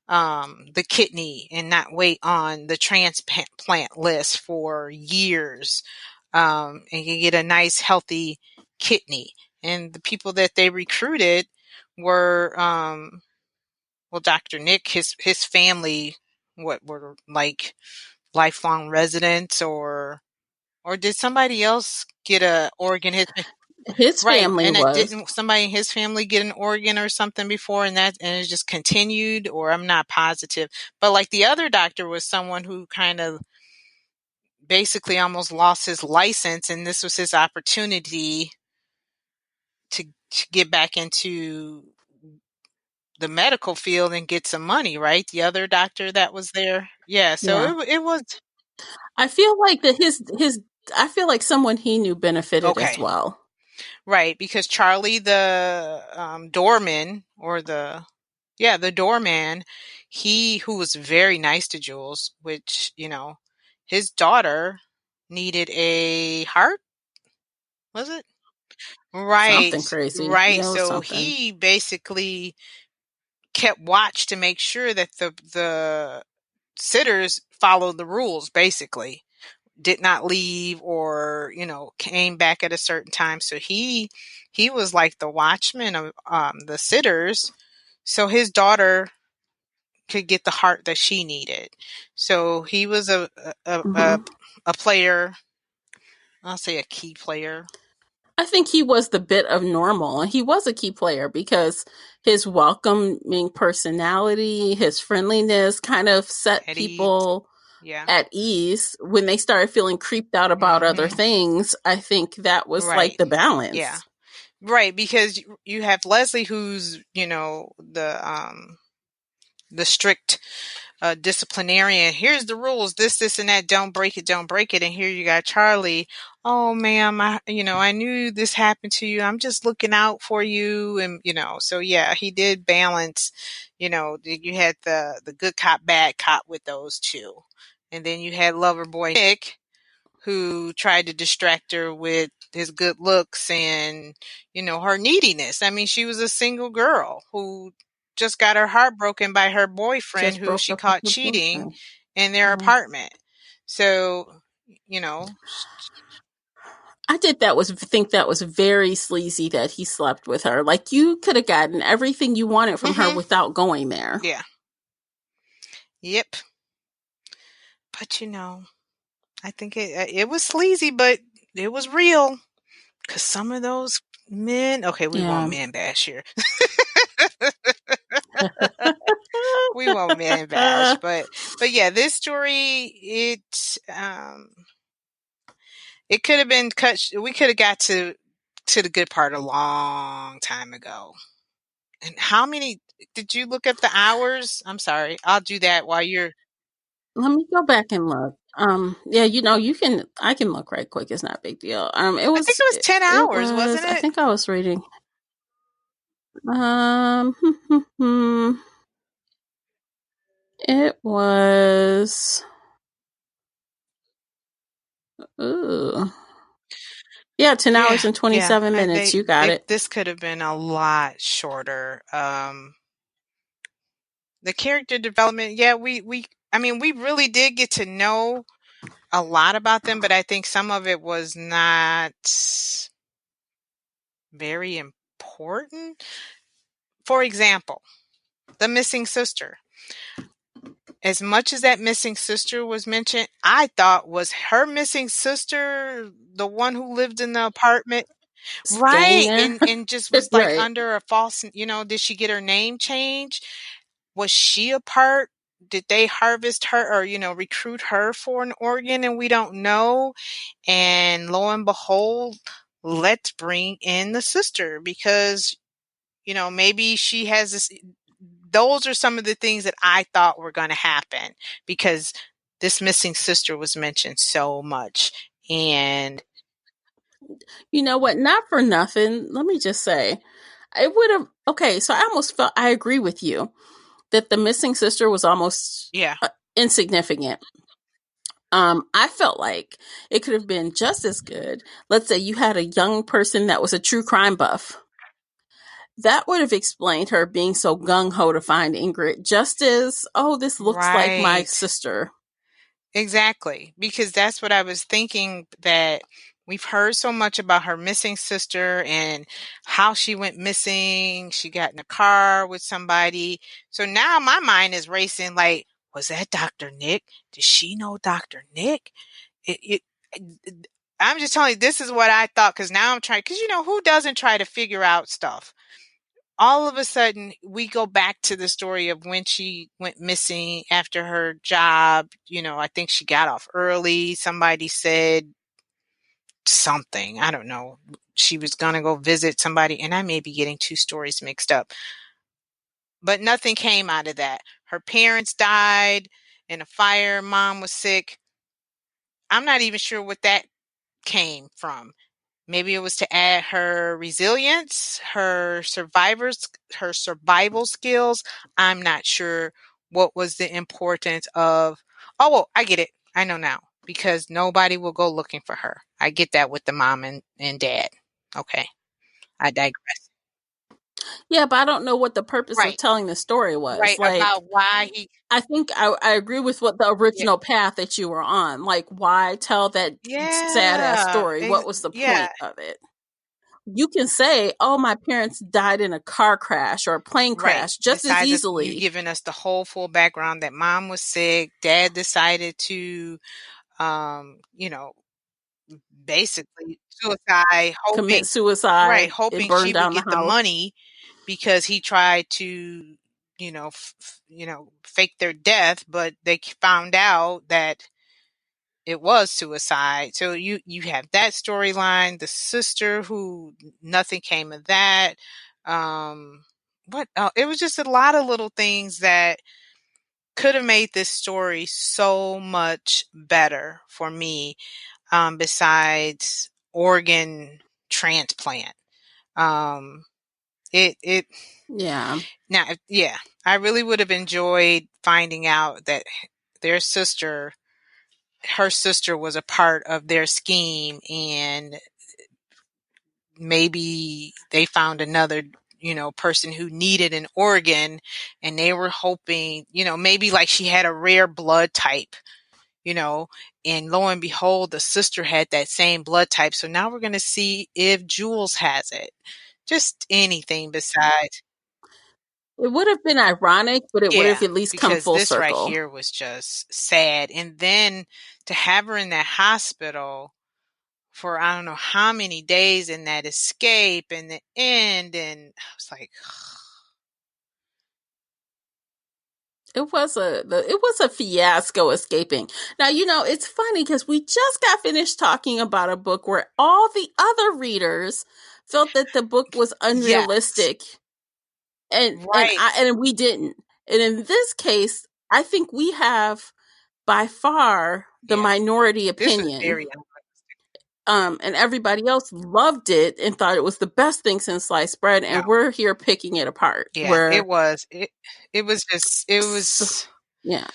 the kidney and not wait on the transplant list for years, and can get a nice healthy kidney. And the people that they recruited were, well, Dr. Nick, his family, what were like lifelong residents, or did somebody else get a organ? His Right, family and it was. didn't somebody in his family get an organ or something before, and it just continued, or I'm not positive. But like the other doctor was someone who kind of basically almost lost his license, and this was his opportunity to get back into the medical field and get some money, right? The other doctor that was there. Yeah, Yeah. so it was I feel like that his I feel like someone he knew benefited as okay. well. Right, because Charlie, the doorman, or the doorman, he who was very nice to Jules, which, his daughter needed a heart, was it? Right, Something crazy. right. Yeah, it was So something. he basically kept watch to make sure that the sitters followed the rules, basically. Did not leave, or came back at a certain time. So he was like the watchman of the sitters, so his daughter could get the heart that she needed. So he was Hmm. a player. I'll say a key player. I think he was the bit of normal, and he was a key player because his welcoming personality, his friendliness kind of set At ease. people Yeah. at ease when they started feeling creeped out about other Hmm. things. I think that was like Right. the Yeah. balance. Right, because you have Leslie, who's the strict disciplinarian. Here's the rules, this and that, don't break it, don't break it. And here you got Charlie. Oh ma'am, I knew this happened to you, I'm just looking out for you. And so yeah, he did balance. You had the good cop bad cop with those two, and then you had lover boy Nick, who tried to distract her with his good looks and, her neediness. I mean, she was a single girl who just got her heart broken by her boyfriend, Just who broke she up with caught her cheating boyfriend. in their Yeah. apartment. So, you know, I did that was think that was very sleazy that he slept with her. Like you could have gotten everything you wanted from her hmm without going there. yeah, yep. But I think it was sleazy, but it was real. Cause some of those men, okay, we won't Yeah. man bash here. We won't man bash, but yeah, this story, it could have been cut. We could have got to the good part a long time ago. And how many did you look up the hours? I'm sorry, I'll do that while you're. Let me go back and look. Yeah, you can I can look right quick. It's not a big deal. I think it was 10 it hours, was wasn't I it? think I was reading. Um it was ooh. Yeah, 10 Yeah, hours and yeah. 27 minutes. You got it. This could have been a lot shorter. The character development, yeah, I mean, we really did get to know a lot about them, but I think some of it was not very important. For example, the missing sister. As much as that missing sister was mentioned, I thought, was her missing sister the one who lived in the apartment? Staying Right. there. And just was like Right. under a false, did she get her name changed? Was she a part? Did they harvest her, or, recruit her for an organ and we don't know? And lo and behold, let's bring in the sister, because, maybe she has this. Those are some of the things that I thought were going to happen, because this missing sister was mentioned so much. And You know what? Not for nothing. Let me just say, it would have. Okay, so I almost felt I agree with you that the missing sister was almost yeah, insignificant. I felt like it could have been just as good. Let's say you had a young person that was a true crime buff. That would have explained her being so gung ho to find Ingrid, just as, oh, this looks like my right. sister. Exactly. Because that's what I was thinking, that we've heard so much about her missing sister and how she went missing. She got in a car with somebody. So now my mind is racing, like, was that Dr. Nick? Did she know Dr. Nick? It, I'm just telling you, this is what I thought, because now I'm trying, because who doesn't try to figure out stuff? All of a sudden, we go back to the story of when she went missing after her job. I think she got off early. Somebody said something. I don't know. She was going to go visit somebody, and I may be getting two stories mixed up. but nothing came out of that. Her parents died in a fire. Mom was sick. I'm not even sure what that came from. Maybe it was to add her resilience, her survival skills. I'm not sure what was the importance of. Oh, well, I get it. I know now because nobody will go looking for her. I get that with the mom and dad. Okay, I digress. Yeah, but I don't know what the purpose of Right, telling the story was. right Like, about why he. I think I agree with what the Yeah, original path that you were on. Like, why tell that sad ass yeah, story? What was the yeah. point of it? You can say, "Oh, my parents died in a car crash or a plane Right. crash," just as Besides us, you easily. giving us the whole full background that mom was sick, dad decided to, you know, basically suicide, hoping, Commit right, suicide and hoping burn she would down the get the house. money because he tried to, fake their death, but they found out that it was suicide. So you have that storyline, the sister who nothing came of that. What it was just a lot of little things that could have made this story so much better for me, besides organ transplant. Um, it Yeah. now, yeah, I really would have enjoyed finding out that their sister, her sister was a part of their scheme, and maybe they found another, person who needed an organ, and they were hoping, maybe like she had a rare blood type, you know, and lo and behold, the sister had that same blood type. So now we're going to see if Jules has it. Just anything besides, It would have been ironic, but it would have yeah, at least come because full this right circle. here was just sad. And then to have her in that hospital for I don't know how many days in that escape and the end, and I was like, It was a fiasco escaping. Now, it's funny because we just got finished talking about a book where all the other readers felt that the book was yes, unrealistic, right. and we didn't. And in this case, I think we have by far the Yeah, minority this was opinion. very, And everybody else loved it and thought it was the best thing since sliced bread, no, and we're here picking it apart. yeah, Where, it was just, it so, was, yeah,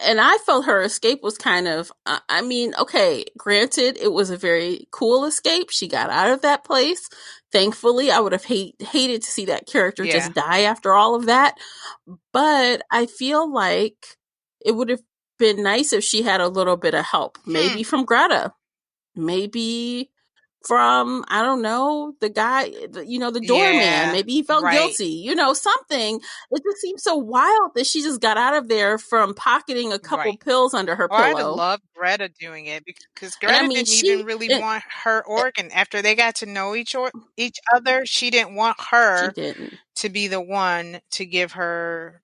and I felt her escape was kind of, I mean, okay, granted, it was a very cool escape. She got out of that place. Thankfully, I would have hated to see that character yeah. just die after all of that. But I feel like it would have been nice if she had a little bit of help, Hmm. maybe from Greta, maybe from, I don't know, the guy, the doorman. Yeah, Maybe he felt right, guilty, something. It just seems so wild that she just got out of there from pocketing a couple right. pills under her Or I'd have pillow. loved Greta doing it because And I Greta mean, didn't even really want her organ. After they got to know each other, she didn't want she her didn't. to be the one to give her,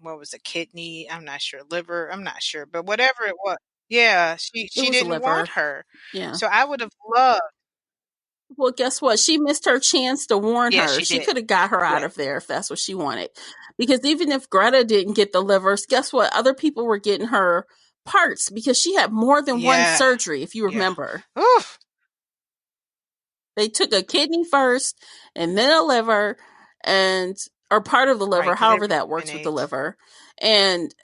what was a kidney? I'm not sure, liver. I'm not sure, but whatever it was, yeah, she It she was a didn't want liver. her. Yeah. So I would have loved. Well, guess what? She missed her chance to warn Yeah, her. she She did. could have got her out Yeah, of there if that's what she wanted. Because even if Greta didn't get the livers, guess what? Other people were getting her parts because she had more than one yeah, surgery, if you yeah. remember. Oof. They took a kidney first and then a liver and or part of the Right, liver, because they however were that works with the twin. liver. And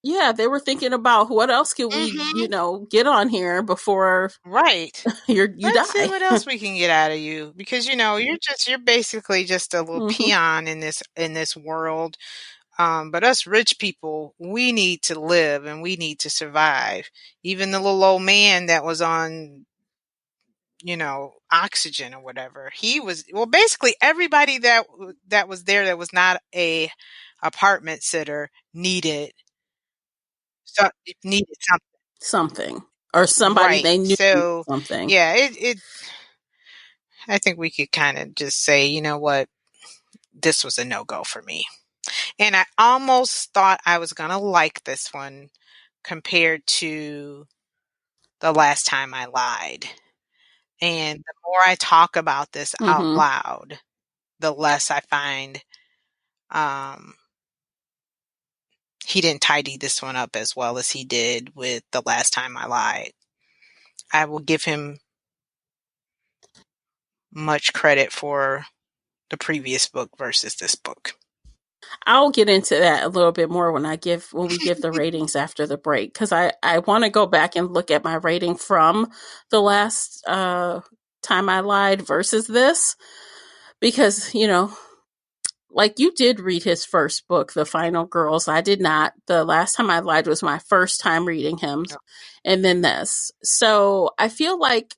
yeah, they were thinking about what else could we, Mm-hmm. get on here before Right. you Let's see die. what else we can get out of you because you're basically just a little Hmm. peon in this world. But us rich people, we need to live and we need to survive. Even the little old man that was on, oxygen or whatever. He was, well, basically everybody that was there that was not a apartment sitter so needed something. Something. Or somebody Right. they knew So something. yeah, it I think we could kind of just say, you know what, this was a no go for me. And I almost thought I was going to like this one compared to the last time I lied. And the more I talk about this out Hmm. loud, the less I find he didn't tidy this one up as well as he did with The Last Time I Lied. I will give him much credit for the previous book versus this book. I'll get into that a little bit more when we give the ratings after the break, because I want to go back and look at my rating from the last time I lied versus this, because like, you did read his first book, The Final Girls. I did not. The Last Time I Lied was my first time reading him, and then this. So I feel like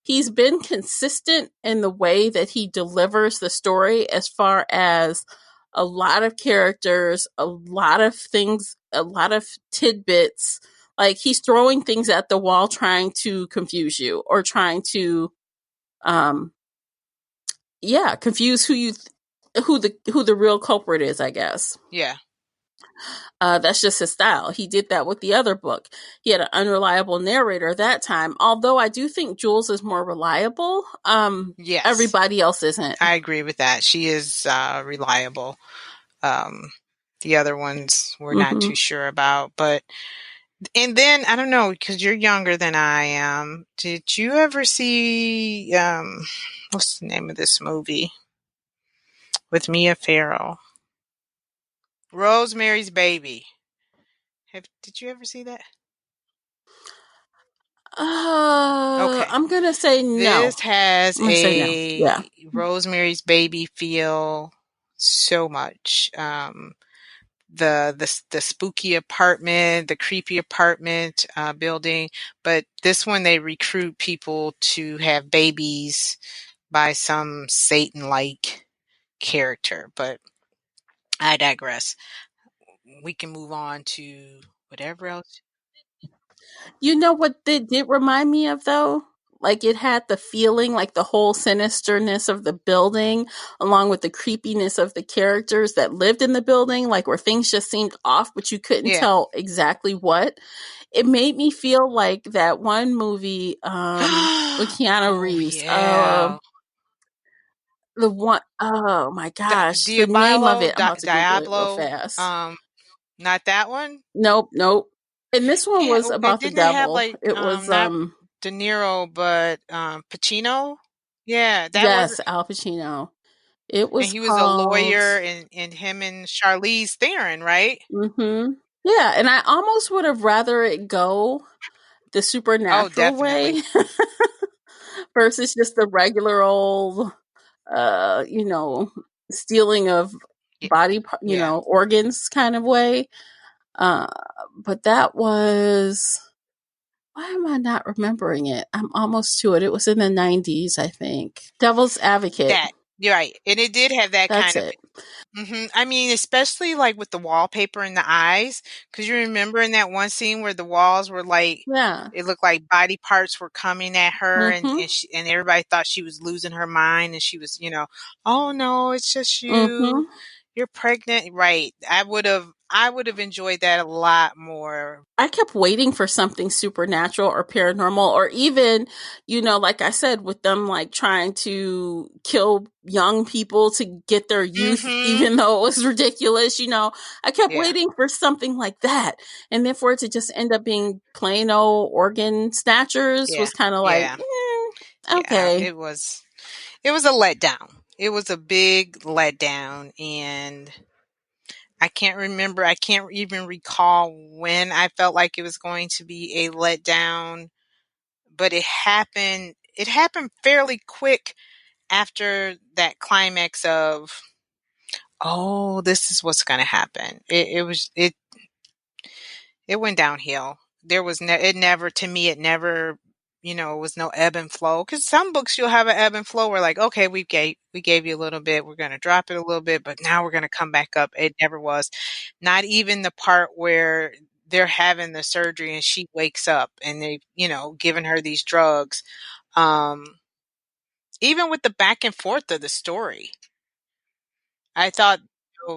he's been consistent in the way that he delivers the story, as far as a lot of characters, a lot of things, a lot of tidbits. Like, he's throwing things at the wall, trying to confuse you, or trying to, confuse who the real culprit is, I guess. Yeah. That's just his style. He did that with the other book. He had an unreliable narrator that time, although I do think Jules is more reliable. Yes. Everybody else isn't. I agree with that. She is reliable. The other ones we're not too sure about, and then I don't know, because you're younger than I am. Did you ever see what's the name of this movie with Mia Farrow? Rosemary's Baby. Did you ever see that? Okay. I'm gonna say no. This has say no. Yeah. Rosemary's Baby feel so much. The spooky apartment, the creepy apartment building, but this one they recruit people to have babies by some Satan-like character. But I digress. We can move on to whatever else. You know what they did remind me of, though? Like, it had the feeling, like the whole sinisterness of the building, along with the creepiness of the characters that lived in the building, like where things just seemed off, but you couldn't tell exactly what. It made me feel like that one movie with Keanu Reeves. Yeah. The one, oh my gosh, the name of it. I'm about to Google it real fast. Not that one? Nope. And this one was about the devil. It was not De Niro, but Pacino. Yeah, that yes, Al Pacino. It was, and he was a lawyer, and him and Charlize Theron, right? Yeah, and I almost would have rather it go the supernatural way versus just the regular old, stealing of body, organs kind of way. But that was, why am I not remembering it? I'm almost to it. It was in the 90s, I think. Devil's Advocate. You're right. And it did have that That's kind of. I mean, especially like with the wallpaper and the eyes, because you remember in that one scene where the walls were like, it looked like body parts were coming at her, and everybody thought she was losing her mind, and she was, oh no, it's just you, you're pregnant, right? I would have enjoyed that a lot more. I kept waiting for something supernatural or paranormal, or even, like I said, with them like trying to kill young people to get their youth, even though it was ridiculous. I kept waiting for something like that. And then for it to just end up being plain old organ snatchers was kind of like, okay. Yeah, it was a letdown. It was a big letdown, and I can't remember. I can't even recall when I felt like it was going to be a letdown, but it happened. It happened fairly quick after that climax of, oh, this is what's going to happen. It went downhill. There was it never, to me, it never, it was no ebb and flow. Because some books you'll have an ebb and flow where like, okay, we gave you a little bit, we're going to drop it a little bit, but now we're going to come back up. It never was. Not even the part where they're having the surgery and she wakes up and they, giving her these drugs. Even with the back and forth of the story, I thought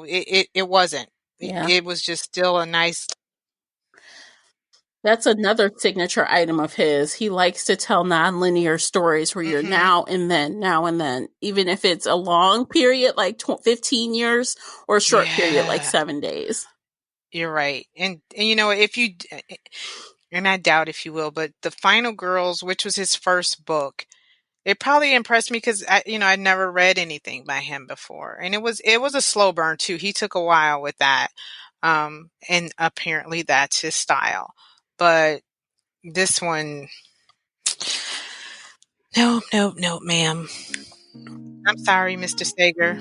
it wasn't. It was just still a nice. That's another signature item of his. He likes to tell nonlinear stories where you're now and then, now and then, even if it's a long period like 15 years or a short period like Yeah, 7 days. you're right. And you know, if you, and I doubt if you will, but The Final Girls, which was his first book, it probably impressed me because I'd never read anything by him before, and it was a slow burn too. He took a while with that, and apparently that's his style. But this one, no, no, no, ma'am. I'm sorry, Mr. Sager.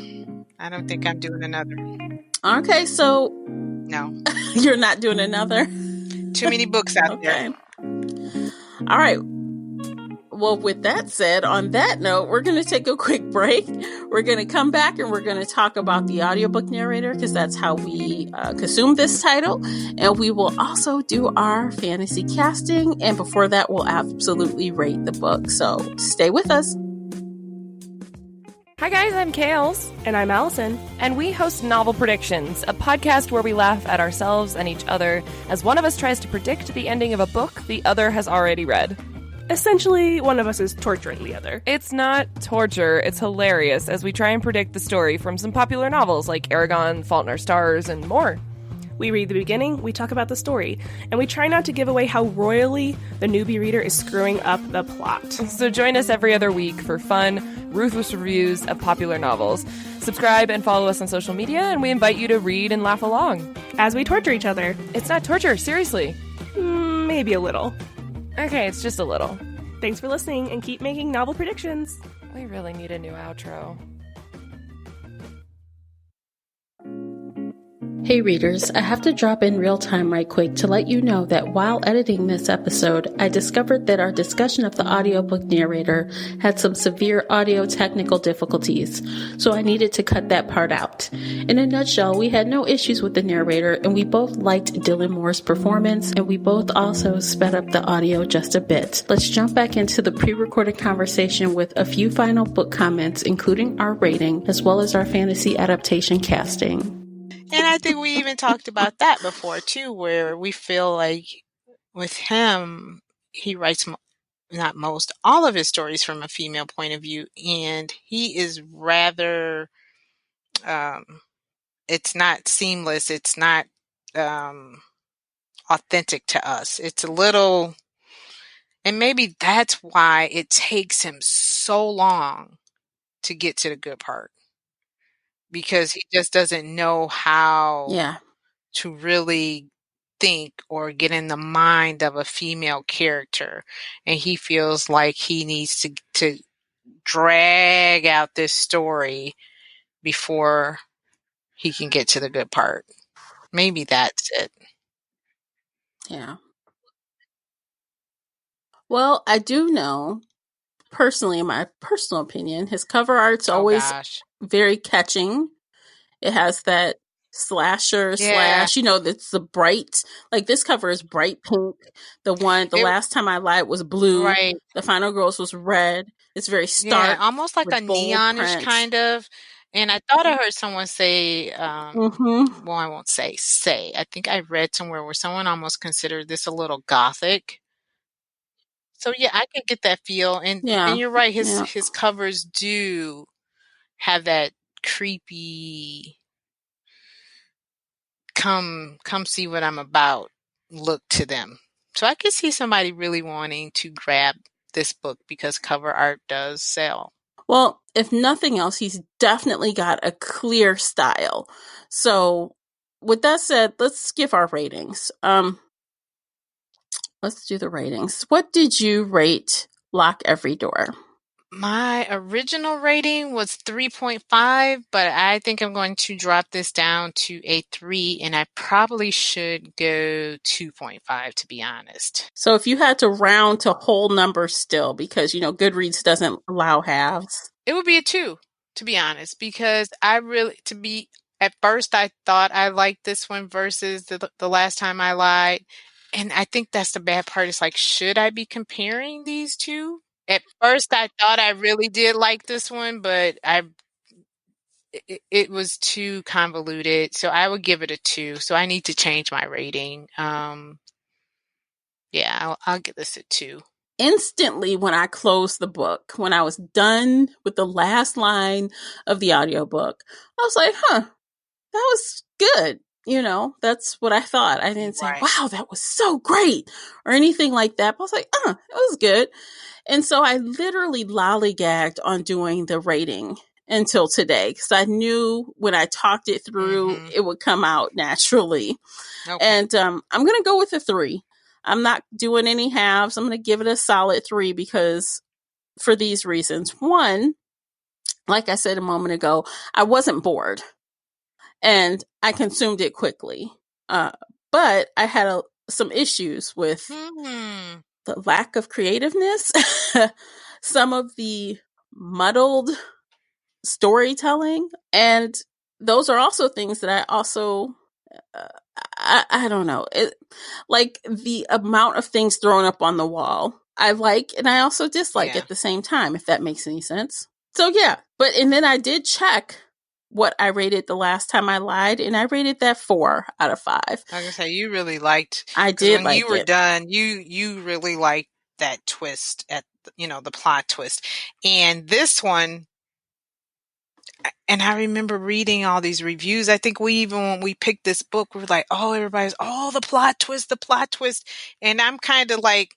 I don't think I'm doing another. Okay, so No, you're not doing another? too many books out there. Okay. All right. Well, with that said, on that note, we're going to take a quick break. We're going to come back and we're going to talk about the audiobook narrator because that's how we consume this title. And we will also do our fantasy casting. And before that, we'll absolutely rate the book. So stay with us. Hi guys, I'm Kales. And I'm Allison. And we host Novel Predictions, a podcast where we laugh at ourselves and each other as one of us tries to predict the ending of a book the other has already read. Essentially, one of us is torturing the other. It's not torture, it's hilarious as we try and predict the story from some popular novels like Aragon, Fault in Our Stars, and more. We read the beginning, we talk about the story, and we try not to give away how royally the newbie reader is screwing up the plot. So join us every other week for fun, ruthless reviews of popular novels. Subscribe and follow us on social media, and we invite you to read and laugh along. As we torture each other. It's not torture, seriously. Maybe a little. Okay, it's just a little. Thanks for listening, and keep making novel predictions. We really need a new outro. Hey readers, I have to drop in real time right quick to let you know that while editing this episode, I discovered that our discussion of the audiobook narrator had some severe audio technical difficulties, so I needed to cut that part out. In a nutshell, we had no issues with the narrator, and we both liked Dylan Moore's performance, and we both also sped up the audio just a bit. Let's jump back into the pre-recorded conversation with a few final book comments, including our rating, as well as our fantasy adaptation casting. And I think we even talked about that before too, where we feel like with him, he writes not most, all of his stories from a female point of view, and he is rather, it's not seamless, it's not authentic to us. It's a little, and maybe that's why it takes him so long to get to the good part. Because he just doesn't know how to really think or get in the mind of a female character. And he feels like he needs to drag out this story before he can get to the good part. Maybe that's it. Yeah. Well, I do know, personally, in my personal opinion, his cover art's always very catching. It has that slasher slash, that's the bright, like this cover is bright pink. The last time I lied was blue. Right. The Final Girls was red. It's very stark. Yeah, almost like a neonish kind of. And I thought I heard someone say, well, I won't say. I think I read somewhere where someone almost considered this a little gothic. So yeah, I could get that feel. And you're right, his covers do have that creepy, come see what I'm about look to them. So I could see somebody really wanting to grab this book because cover art does sell. Well, if nothing else, he's definitely got a clear style. So with that said, let's give our ratings. Let's do the ratings. What did you rate Lock Every Door? My original rating was 3.5, but I think I'm going to drop this down to a 3, and I probably should go 2.5, to be honest. So if you had to round to whole numbers still, because, Goodreads doesn't allow halves. It would be a 2, to be honest, because at first I thought I liked this one versus the last time I lied. And I think that's the bad part. It's like, should I be comparing these two? At first, I thought I really did like this one, but it was too convoluted. So I would give it a 2. So I need to change my rating. Yeah, I'll give this a 2. Instantly, when I closed the book, when I was done with the last line of the audiobook, I was like, that was good. That's what I thought. I didn't say, Right. wow, that was so great or anything like that. But I was like, it was good. And so I literally lollygagged on doing the rating until today because I knew when I talked it through, it would come out naturally. Okay. And I'm going to go with a 3. I'm not doing any halves. I'm going to give it a solid 3 because for these reasons. One, like I said a moment ago, I wasn't bored and I consumed it quickly. But I had some issues with the lack of creativeness, some of the muddled storytelling, and those are also things that I also I don't know. Like the amount of things thrown up on the wall, I like, and I also dislike at the same time, if that makes any sense. So yeah, and then I did check what I rated the last time I lied, and I rated that 4 out of 5. I was gonna say you really liked. I Because did when you like were it. done, you really liked that twist at the plot twist, and this one. And I remember reading all these reviews. I think when we picked this book, we were like, oh, everybody's, the plot twist, the plot twist. And I'm kind of like,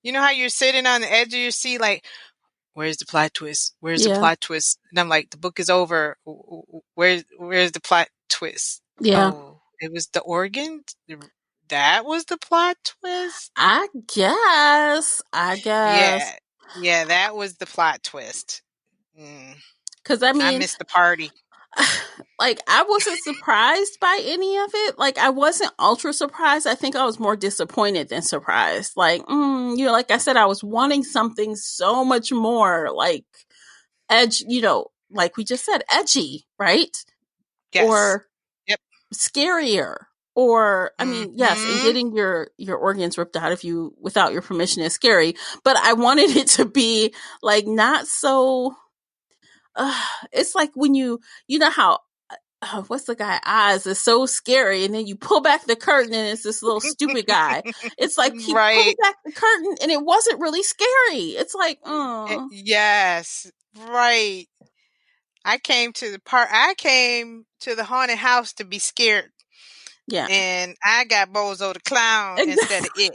you know how you're sitting on the edge of your seat, like, where's the plot twist? Where's the plot twist? And I'm like, the book is over. Where's the plot twist? Yeah. Oh, it was the organ? That was the plot twist? I guess. Yeah, that was the plot twist. Because I missed the party. Like, I wasn't surprised by any of it. Like, I wasn't ultra surprised. I think I was more disappointed than surprised. Like, like I said, I was wanting something so much more, like, edge, like we just said, edgy, right? Yes. Or scarier. Or, I mean, yes, and getting your organs ripped out of you without your permission is scary. But I wanted it to be, like, not so... it's like when you know how what's the guy Oz is so scary, and then you pull back the curtain and it's this little stupid guy. It's like he pulled back the curtain and it wasn't really scary. It's like, yes, right. I came to the haunted house to be scared. Yeah. And I got Bozo the Clown instead of it.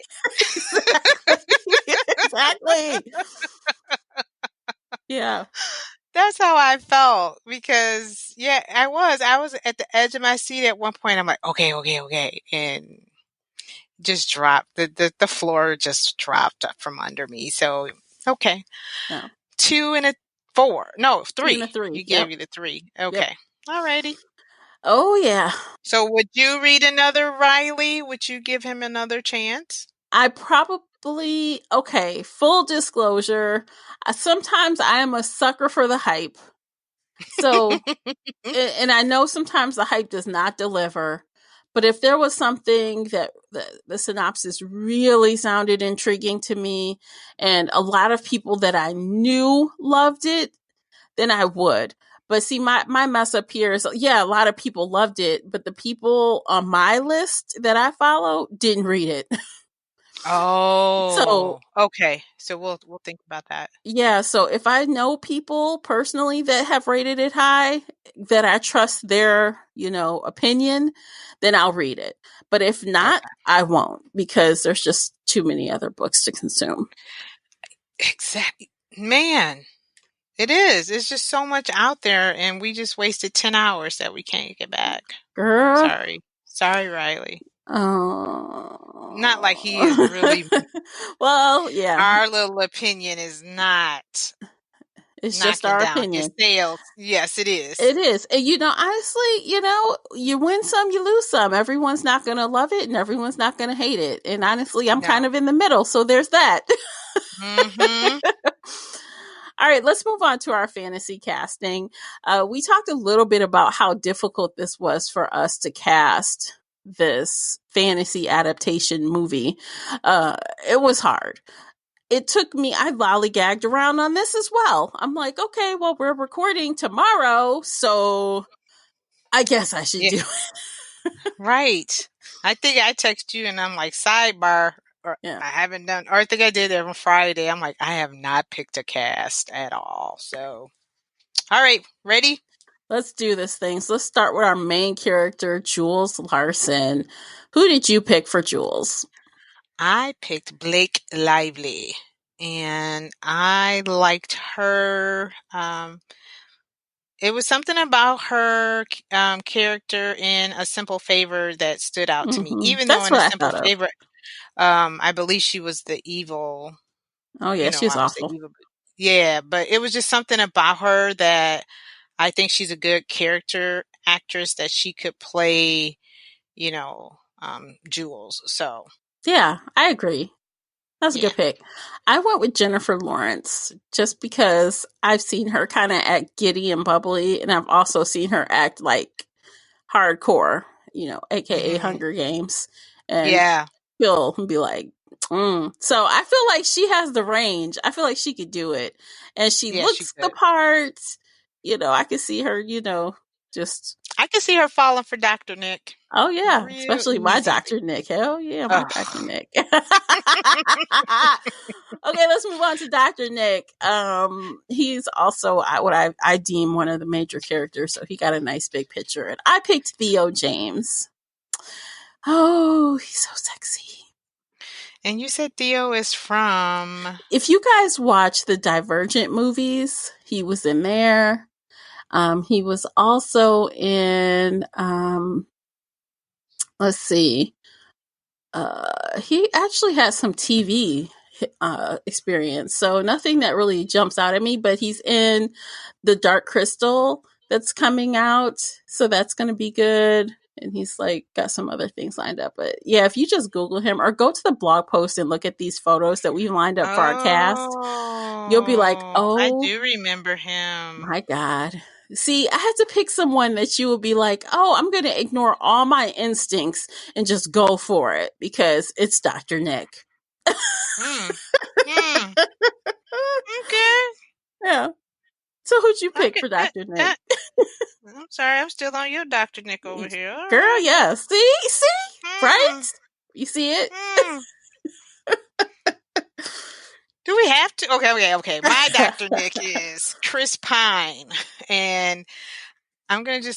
Exactly. Yeah. That's how I felt because I was at the edge of my seat at one point. I'm like, okay. And just dropped. The floor just dropped up from under me. So, okay. Yeah. 2 and a 4. No, 3. 2 and a 3. You gave me the 3. Okay. Yep. Alrighty. Oh, yeah. So would you read another Riley? Would you give him another chance? I probably, full disclosure, sometimes I am a sucker for the hype. So, and I know sometimes the hype does not deliver, but if there was something that the synopsis really sounded intriguing to me and a lot of people that I knew loved it, then I would. But see, my mess up here is, a lot of people loved it, but the people on my list that I follow didn't read it. Oh, so okay. So we'll think about that. Yeah. So if I know people personally that have rated it high, that I trust their, opinion, then I'll read it. But if not, I won't, because there's just too many other books to consume. Exactly. Man, it is. It's just so much out there, and we just wasted 10 hours that we can't get back. Girl. Sorry, Riley. Oh. Not like he is really. Well, yeah. Our little opinion is not. It's just our opinion. Sales. Yes, it is. It is. And, honestly, you win some, you lose some. Everyone's not going to love it and everyone's not going to hate it. And honestly, I'm kind of in the middle. So there's that. Mm-hmm. All right, let's move on to our fantasy casting. We talked a little bit about how difficult this was for us to cast this fantasy adaptation movie. It was hard. It took me, I lollygagged around on this as well. I'm like, okay, well, we're recording tomorrow, so I guess I should do it. Right. I think I text you and I'm like, sidebar, Or Yeah. I haven't done, or I think I did it on Friday. I'm like, I have not picked a cast at all. So, all right, ready? Let's do this thing. So let's start with our main character, Jules Larson. Who did you pick for Jules? I picked Blake Lively, and I liked her. It was something about her character in A Simple Favor that stood out to me. Even though That's in A what I Simple thought of. Favor, I believe she was the evil. Oh, yeah, she was I was the awful. evil. Yeah, but it was just something about her that I think she's a good character actress that she could play, Jules. So Yeah, I agree. That's a yeah. good pick. I went with Jennifer Lawrence just because I've seen her kind of act giddy and bubbly, and I've also seen her act like hardcore, aka Hmm. Hunger Games, and Yeah. feel and be like, So I feel like she has the range. I feel like she could do it, and she Yeah, she looks the could. part. I could see her, just I can see her falling for Dr. Nick oh yeah, real especially my easily. Dr. Nick. Hell yeah, my Dr. Ugh. Nick. Okay, let's move on to Dr. Nick. He's also what I deem one of the major characters, so he got a nice big picture. And I picked Theo James. Oh, he's so sexy. And you said Theo is from. If you guys watch the Divergent movies, he was in there. He was also in let's see. He actually has some TV experience, so nothing that really jumps out at me. But he's in the Dark Crystal that's coming out, so that's going to be good. And he's like got some other things lined up. But yeah, if you just Google him or go to the blog post and look at these photos that we lined up for our cast, you'll be like, Oh, I oh do remember him. my God. See, I had to pick someone that you would be like, oh, I'm going to ignore all my instincts and just go for it because it's Dr. Nick. Mm. Mm. Okay. Yeah. So who'd you pick Okay. for Dr. Nick? I'm sorry. I'm still on your Dr. Nick over here. All Girl, right. yeah. See? Right? Mm. You see it? Mm. Do we have to? Okay. My Dr. Nick is Chris Pine. And I'm going to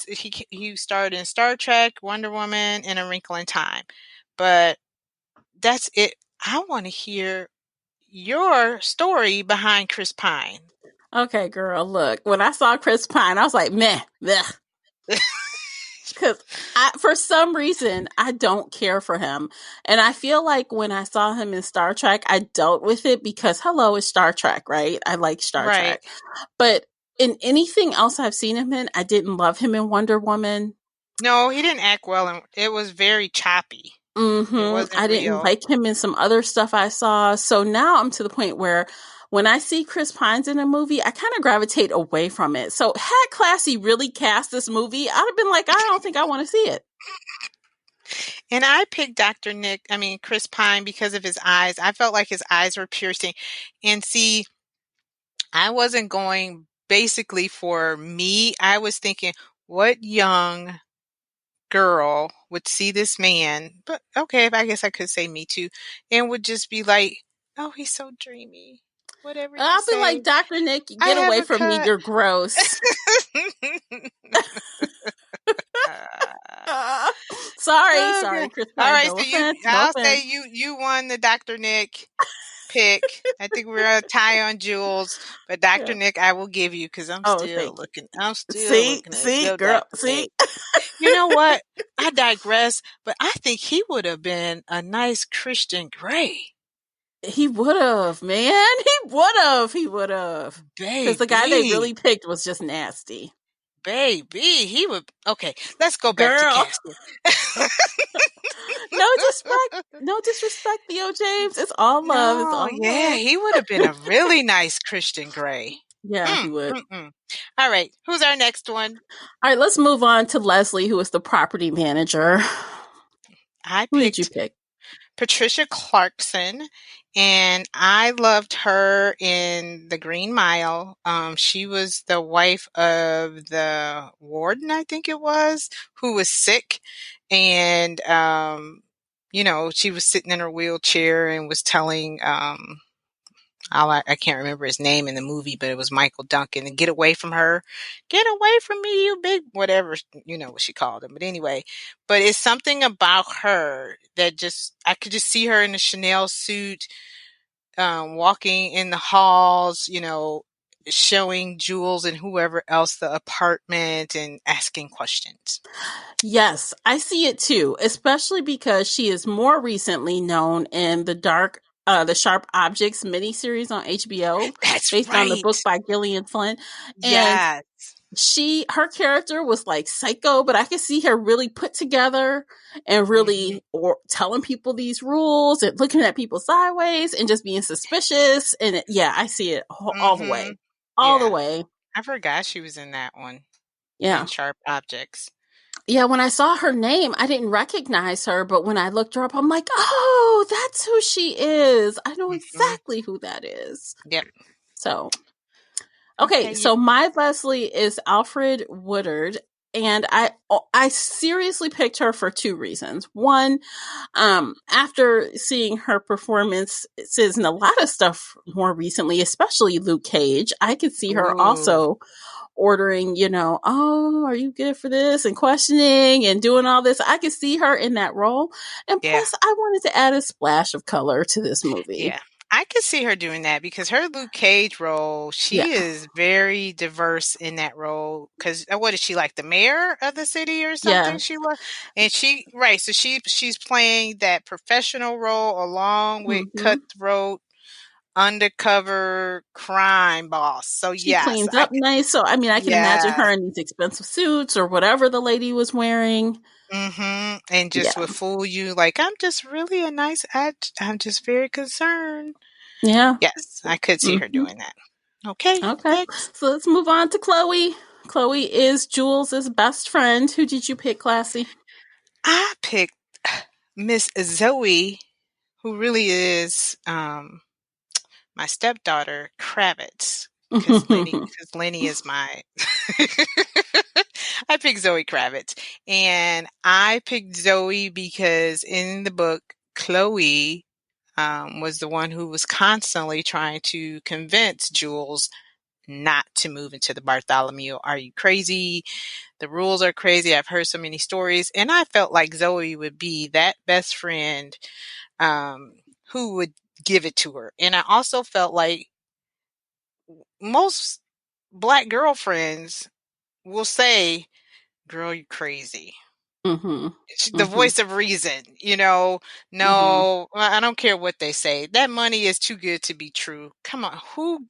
he starred in Star Trek, Wonder Woman, and A Wrinkle in Time. But that's it. I want to hear your story behind Chris Pine. Okay, girl, look. When I saw Chris Pine, I was like, meh. Because for some reason, I don't care for him. And I feel like when I saw him in Star Trek, I dealt with it because, hello, it's Star Trek, right? I like Star Right. Trek. But in anything else I've seen him in, I didn't love him in Wonder Woman. No, he didn't act well, and it was very choppy. It wasn't I didn't real. like him in some other stuff I saw. So now I'm to the point where when I see Chris Pines in a movie, I kind of gravitate away from it. So had Classy really cast this movie, I'd have been like, I don't think I want to see it. And I picked Chris Pine because of his eyes. I felt like his eyes were piercing. And see, I wasn't going basically for me. I was thinking, what young girl would see this man? But okay, I guess I could say me too. And would just be like, oh, he's so dreamy. Whatever you I'll be say. like, Dr. Nick, I get have away a from me. cut. You're gross. Uh, Sorry, okay. Chris All Pine. right, No so offense, no I'll say offense. you won the Dr. Nick pick. I think we're gonna tie on Jules, but Dr. Yeah. Nick, I will give you because Oh, thank you. I'm still See, looking at your girl, Dr. see? Nick. You know what? I digress, but I think he would have been a nice Christian Grey. He would have, man. He would have. Because the guy they Baby, really picked was just nasty. baby, he would. Okay, let's go back to Girl. casting. No disrespect, Theo James. It's all love. It's No, all yeah, love. he would have been a really nice Christian Grey. Yeah, he would. All right, who's our next one? All right, let's move on to Leslie, who is the property manager. I Who did you picked pick? Patricia Clarkson, and I loved her in The Green Mile. She was the wife of the warden, I think it was, who was sick, and she was sitting in her wheelchair and was telling, I can't remember his name in the movie, but it was Michael Duncan, and get away from her. Get away from me, you big whatever, what she called him. But anyway, but it's something about her that I could just see her in a Chanel suit, walking in the halls, showing Jules and whoever else the apartment and asking questions. Yes, I see it too, especially because she is more recently known in the Sharp Objects miniseries on HBO, That's based on the right. book by Gillian Flynn. And Yes. her character was like psycho, but I could see her really put together and really or telling people these rules and looking at people sideways and just being suspicious. And I see it all the way, all the Yeah. way. I forgot she was in that one. Yeah. In Sharp Objects. Yeah, when I saw her name, I didn't recognize her, but when I looked her up, I'm like, oh, that's who she is. I know exactly who that is. Yep. So, okay, so my Leslie is Alfred Woodard, and I seriously picked her for two reasons. One, after seeing her performances in a lot of stuff more recently, especially Luke Cage, I could see her also ordering, oh, are you good for this? And questioning and doing all this. I could see her in that role. And plus, I wanted to add a splash of color to this movie. Yeah. I could see her doing that because her Luke Cage role, she is very diverse in that role. Because what is she, like the mayor of the city or something? Yeah. She was, and so she's playing that professional role along with cutthroat undercover crime boss. So she cleans up nice. So I mean, I can imagine her in these expensive suits or whatever the lady was wearing. And just would fool you like, I'm just really I'm just very concerned. Yeah. Yes, I could see her doing that. Okay. Next. So let's move on to Chloe. Chloe is Jules's best friend. Who did you pick, Classy? I picked Miss Zoe, who really is my stepdaughter Kravitz, because Lenny is my I picked Zoe Kravitz, and I picked Zoe because in the book Chloe was the one who was constantly trying to convince Jules not to move into the Bartholomew. Are you crazy? The rules are crazy. I've heard so many stories, and I felt like Zoe would be that best friend who would give it to her. And I also felt like most Black girlfriends will say, girl, you crazy. The voice of reason, no, I don't care what they say. That money is too good to be true. Come on. Who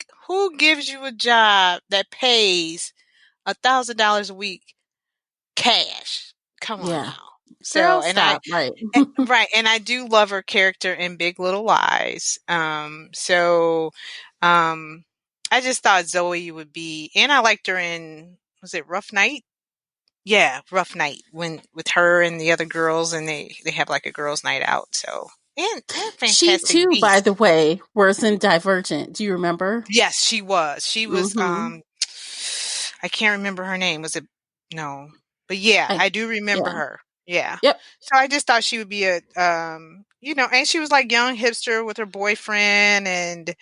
gives you a job that pays $1,000 a week cash? Come on now. So, girl, stop. Right. Right. And I do love her character in Big Little Lies. I just thought Zoe would be, and I liked her in, was it Rough Night? Yeah, Rough Night, with her and the other girls, and they have like a girls' night out. So, and Fantastic She too, Beasts. by the way, was in Divergent. Do you remember? Yes, she was. She was. I can't remember her name. Was it? No, but yeah, I do remember her. Yeah. Yep. So I just thought she would be a, and she was like young hipster with her boyfriend, and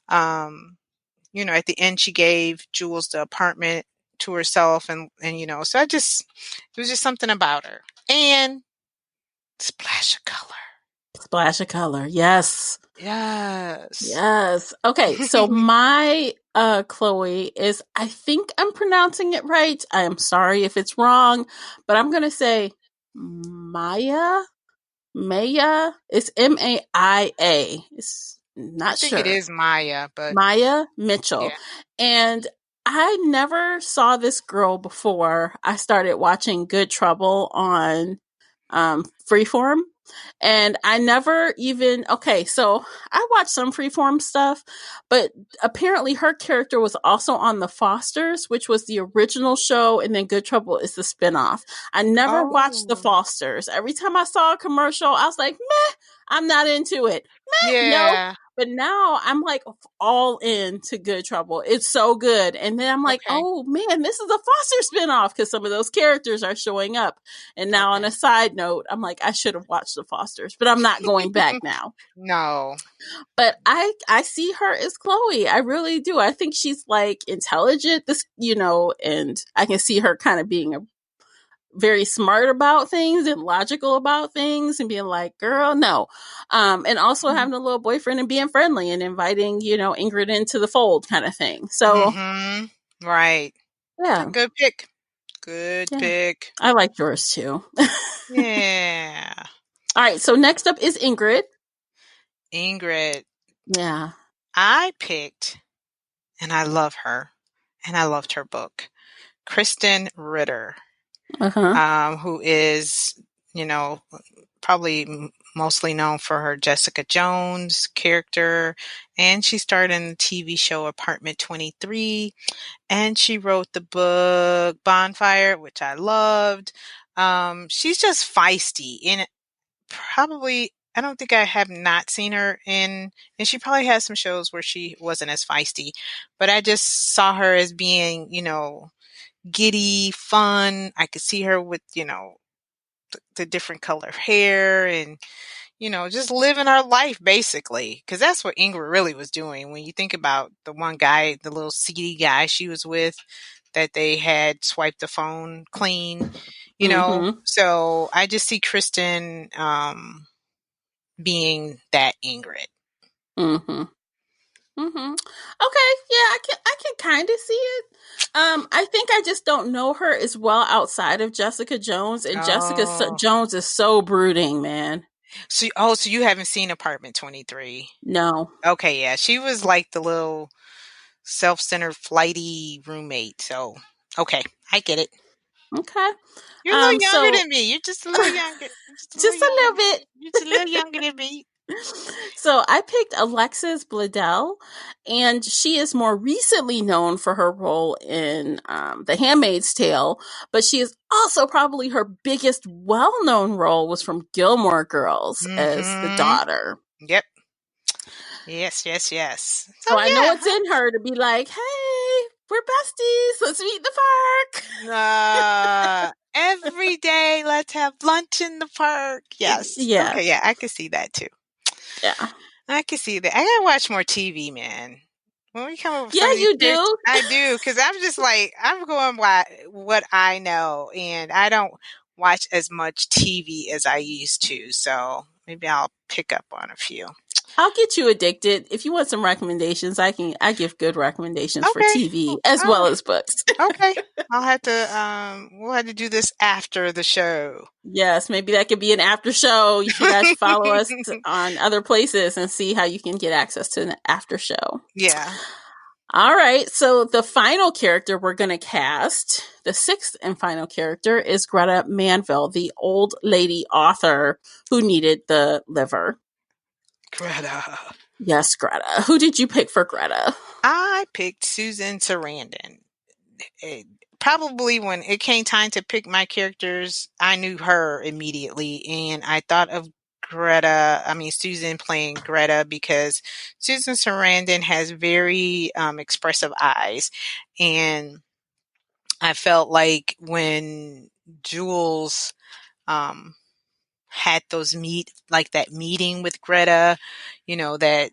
at the end she gave Jules the apartment to herself, and so it was just something about her. And splash of color. Yes. Okay, so my Chloe is, I think I'm pronouncing it right. I am sorry if it's wrong, but I'm gonna say Maya. It's Maia. It's not sure. I think it is Maya, but Maya Mitchell. And I never saw this girl before I started watching Good Trouble on Freeform. And I never even, so I watched some Freeform stuff, but apparently her character was also on The Fosters, which was the original show, and then Good Trouble is the spinoff. I never watched The Fosters. Every time I saw a commercial, I was like, meh, I'm not into it. No. But now I'm like all into Good Trouble. It's so good. And then I'm like, Okay. oh man, this is a Foster spinoff because some of those characters are showing up. And now on Okay. a side note, I'm like, I should have watched the Fosters, but I'm not going back now. No. But I see her as Chloe. I really do. I think she's like intelligent, and I can see her kind of being very smart about things and logical about things and being like, girl, no. And also having a little boyfriend and being friendly and inviting, Ingrid into the fold kind of thing. So Right. A yeah. good pick. Good Yeah. pick. I like yours too. Yeah. All right. So next up is Ingrid. Ingrid. Yeah. I picked, and I love her, and I loved her book, Kristen Ritter, who is, probably mostly known for her Jessica Jones character, and she starred in the TV show Apartment 23, and she wrote the book Bonfire, which I loved. She's just feisty, and probably I don't think I have not seen her in, and she probably has some shows where she wasn't as feisty, but I just saw her as being, giddy, fun. I could see her with, the different color hair and, just living her life basically. Cause that's what Ingrid really was doing. When you think about the one guy, the little seedy guy she was with that they had swiped the phone clean, so I just see Kristen, being that Ingrid. Okay, yeah, I can kind of see it. I think I just don't know her as well outside of Jessica Jones, and Jessica Jones is so brooding, man. So you haven't seen Apartment 23? No. Okay, yeah, she was like the little self-centered, flighty roommate. So, okay, I get it. Okay. You're a little younger So than me. You're just a little younger. just a little bit. You're just a little younger than me. So I picked Alexis Bledel, and she is more recently known for her role in The Handmaid's Tale, but she is also probably her biggest well-known role was from Gilmore Girls as the daughter. Yep. Yes. So I know it's in her to be like, hey, we're besties. Let's meet in the park. Every day, let's have lunch in the park. Yes. Yeah. Okay, yeah, I can see that too. Yeah. I can see that. I gotta watch more TV, man. When we come up with you do. I do, because I'm just like, I'm going by what I know, and I don't watch as much TV as I used to. So maybe I'll pick up on a few. I'll get you addicted. If you want some recommendations, I give good recommendations for TV as well as books. Okay. I'll have to, we'll have to do this after the show. Yes, maybe that could be an after show. You guys follow us on other places and see how you can get access to an after show. Yeah. All right. So the final character we're going to cast, the sixth and final character, is Greta Manville, the old lady author who needed the liver. Greta. Yes, Greta. Who did you pick for Greta? I picked Susan Sarandon. Probably when it came time to pick my characters, I knew her immediately, and I thought of Susan playing Greta, because Susan Sarandon has very expressive eyes, and I felt like when Jules had that meeting with Greta, that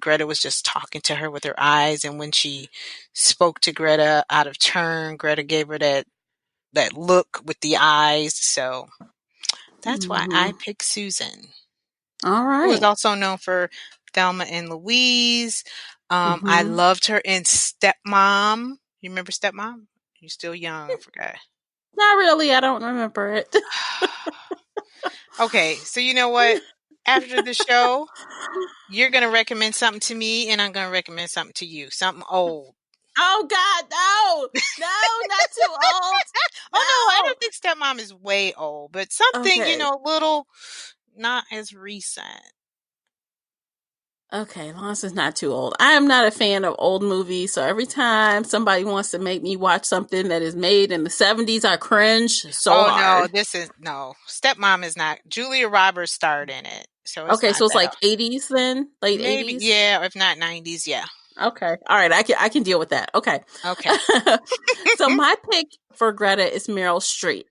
Greta was just talking to her with her eyes, and when she spoke to Greta out of turn, Greta gave her that look with the eyes. So that's why I picked Susan. All right. Who was also known for Thelma and Louise. I loved her in Stepmom. You remember Stepmom? You're still young, I forgot. Not really. I don't remember it. Okay, so you know what? After the show, you're going to recommend something to me, and I'm going to recommend something to you. Something old. Oh, God, no. No, not too old. No. Oh, no, I don't think Stepmom is way old, but something, little, not as recent. Okay, as long as it's not too old. I am not a fan of old movies, so every time somebody wants to make me watch something that is made in the 70s, I cringe so hard. No, Stepmom is not. Julia Roberts starred in it. So it's Okay, not so it's that like old. 80s then? Late Maybe, 80s? yeah, or if not 90s, yeah. Okay. All right. I can deal with that. Okay. Okay. So my pick for Greta is Meryl Streep.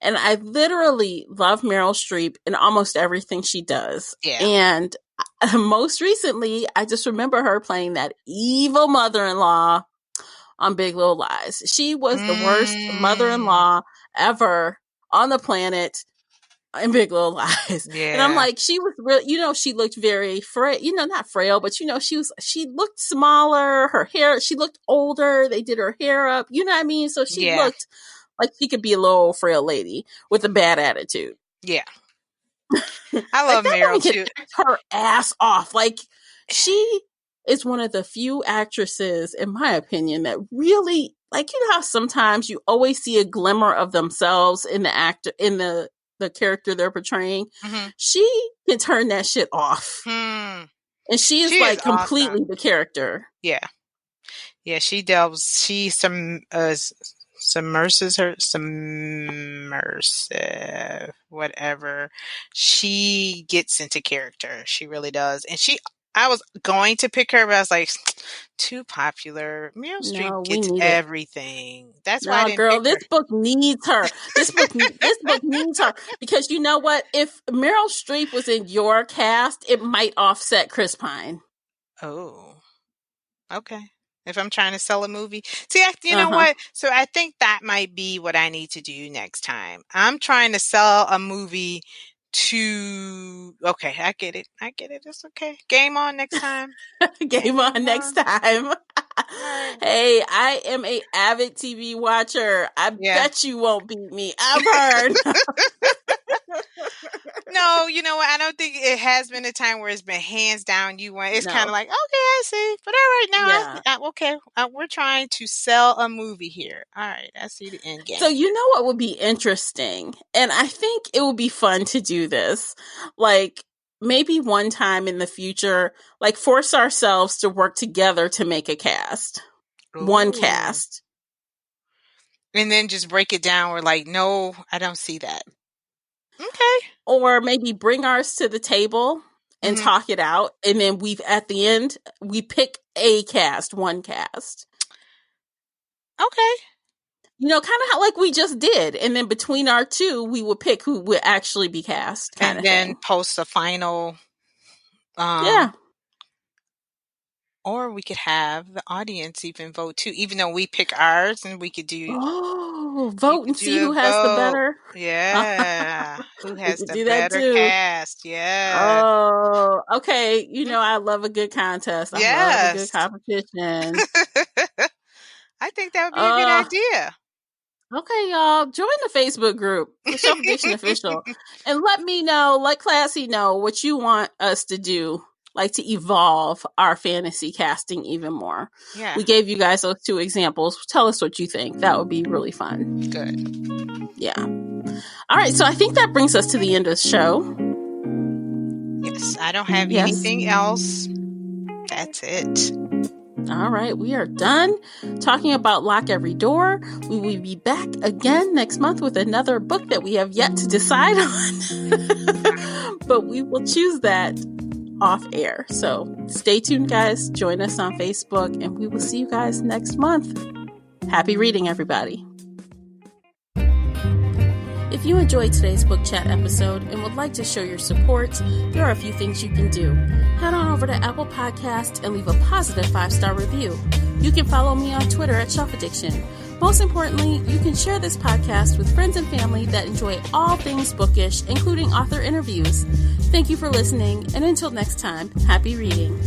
And I literally love Meryl Streep in almost everything she does. Yeah. And most recently, I just remember her playing that evil mother-in-law on Big Little Lies. She was the worst mother-in-law ever on the planet in Big Little Lies. Yeah. And I'm like, she was real, she looked very frail, not frail, but she looked smaller, her hair, she looked older. They did her hair up, you know what I mean? So she looked like she could be a little frail lady with a bad attitude. Yeah. I love Meryl too. Her ass off. Like, she is one of the few actresses, in my opinion, that really, like, you know how sometimes you always see a glimmer of themselves in the actor, in the character they're portraying. Mm-hmm. She can turn that shit off. And she is like completely awesome. The character. Yeah. Yeah, she submersive, whatever. She gets into character. She really does. And I was going to pick her, but I was like, too popular. Meryl Streep gets everything. That's why I didn't pick this book needs her. This book needs her. Because you know what? If Meryl Streep was in your cast, it might offset Chris Pine. Oh, okay. If I'm trying to sell a movie. See, you know what? So I think that might be what I need to do next time. I'm trying to sell a movie okay, I get it. It's okay. Game on next time. Game on next time. Right. Hey, I am a avid TV watcher. I bet you won't beat me ever. No, you know what? I don't think it has been a time where it's been hands down you won. It's kind of like, okay, I see. But all right, now, okay, we're trying to sell a movie here. All right, I see the end game. So you know what would be interesting? And I think it would be fun to do this. Like, maybe one time in the future, like, force ourselves to work together to make a cast. Ooh. One cast. And then just break it down. We're like, no, I don't see that. Okay. Or maybe bring ours to the table and talk it out. And then at the end, we pick one cast. Okay. Kind of how like we just did. And then between our two, we would pick who would actually be cast. And then post a final. Or we could have the audience even vote too, even though we pick ours, and we could do vote and see who has the better. Yeah, who has the better cast? Yeah. Oh, okay. I love a good contest. I love a good competition. I think that would be a good idea. Okay, y'all, join the Facebook group, the Shelf Addiction Official, and let Classy know what you want us to do. Like, to evolve our fantasy casting even more. Yeah. We gave you guys those 2 examples. Tell us what you think. That would be really fun. Good. Yeah. All right. So I think that brings us to the end of the show. Yes. I don't have anything else. That's it. All right. We are done talking about Lock Every Door. We will be back again next month with another book that we have yet to decide on. But we will choose that off air. So stay tuned, guys. Join us on Facebook, and we will see you guys next month. Happy reading, everybody. If you enjoyed today's book chat episode and would like to show your support, there are a few things you can do. Head on over to Apple Podcasts and leave a positive 5-star review. You can follow me on Twitter at Shelf Addiction. Most importantly, you can share this podcast with friends and family that enjoy all things bookish, including author interviews. Thank you for listening, and until next time, happy reading.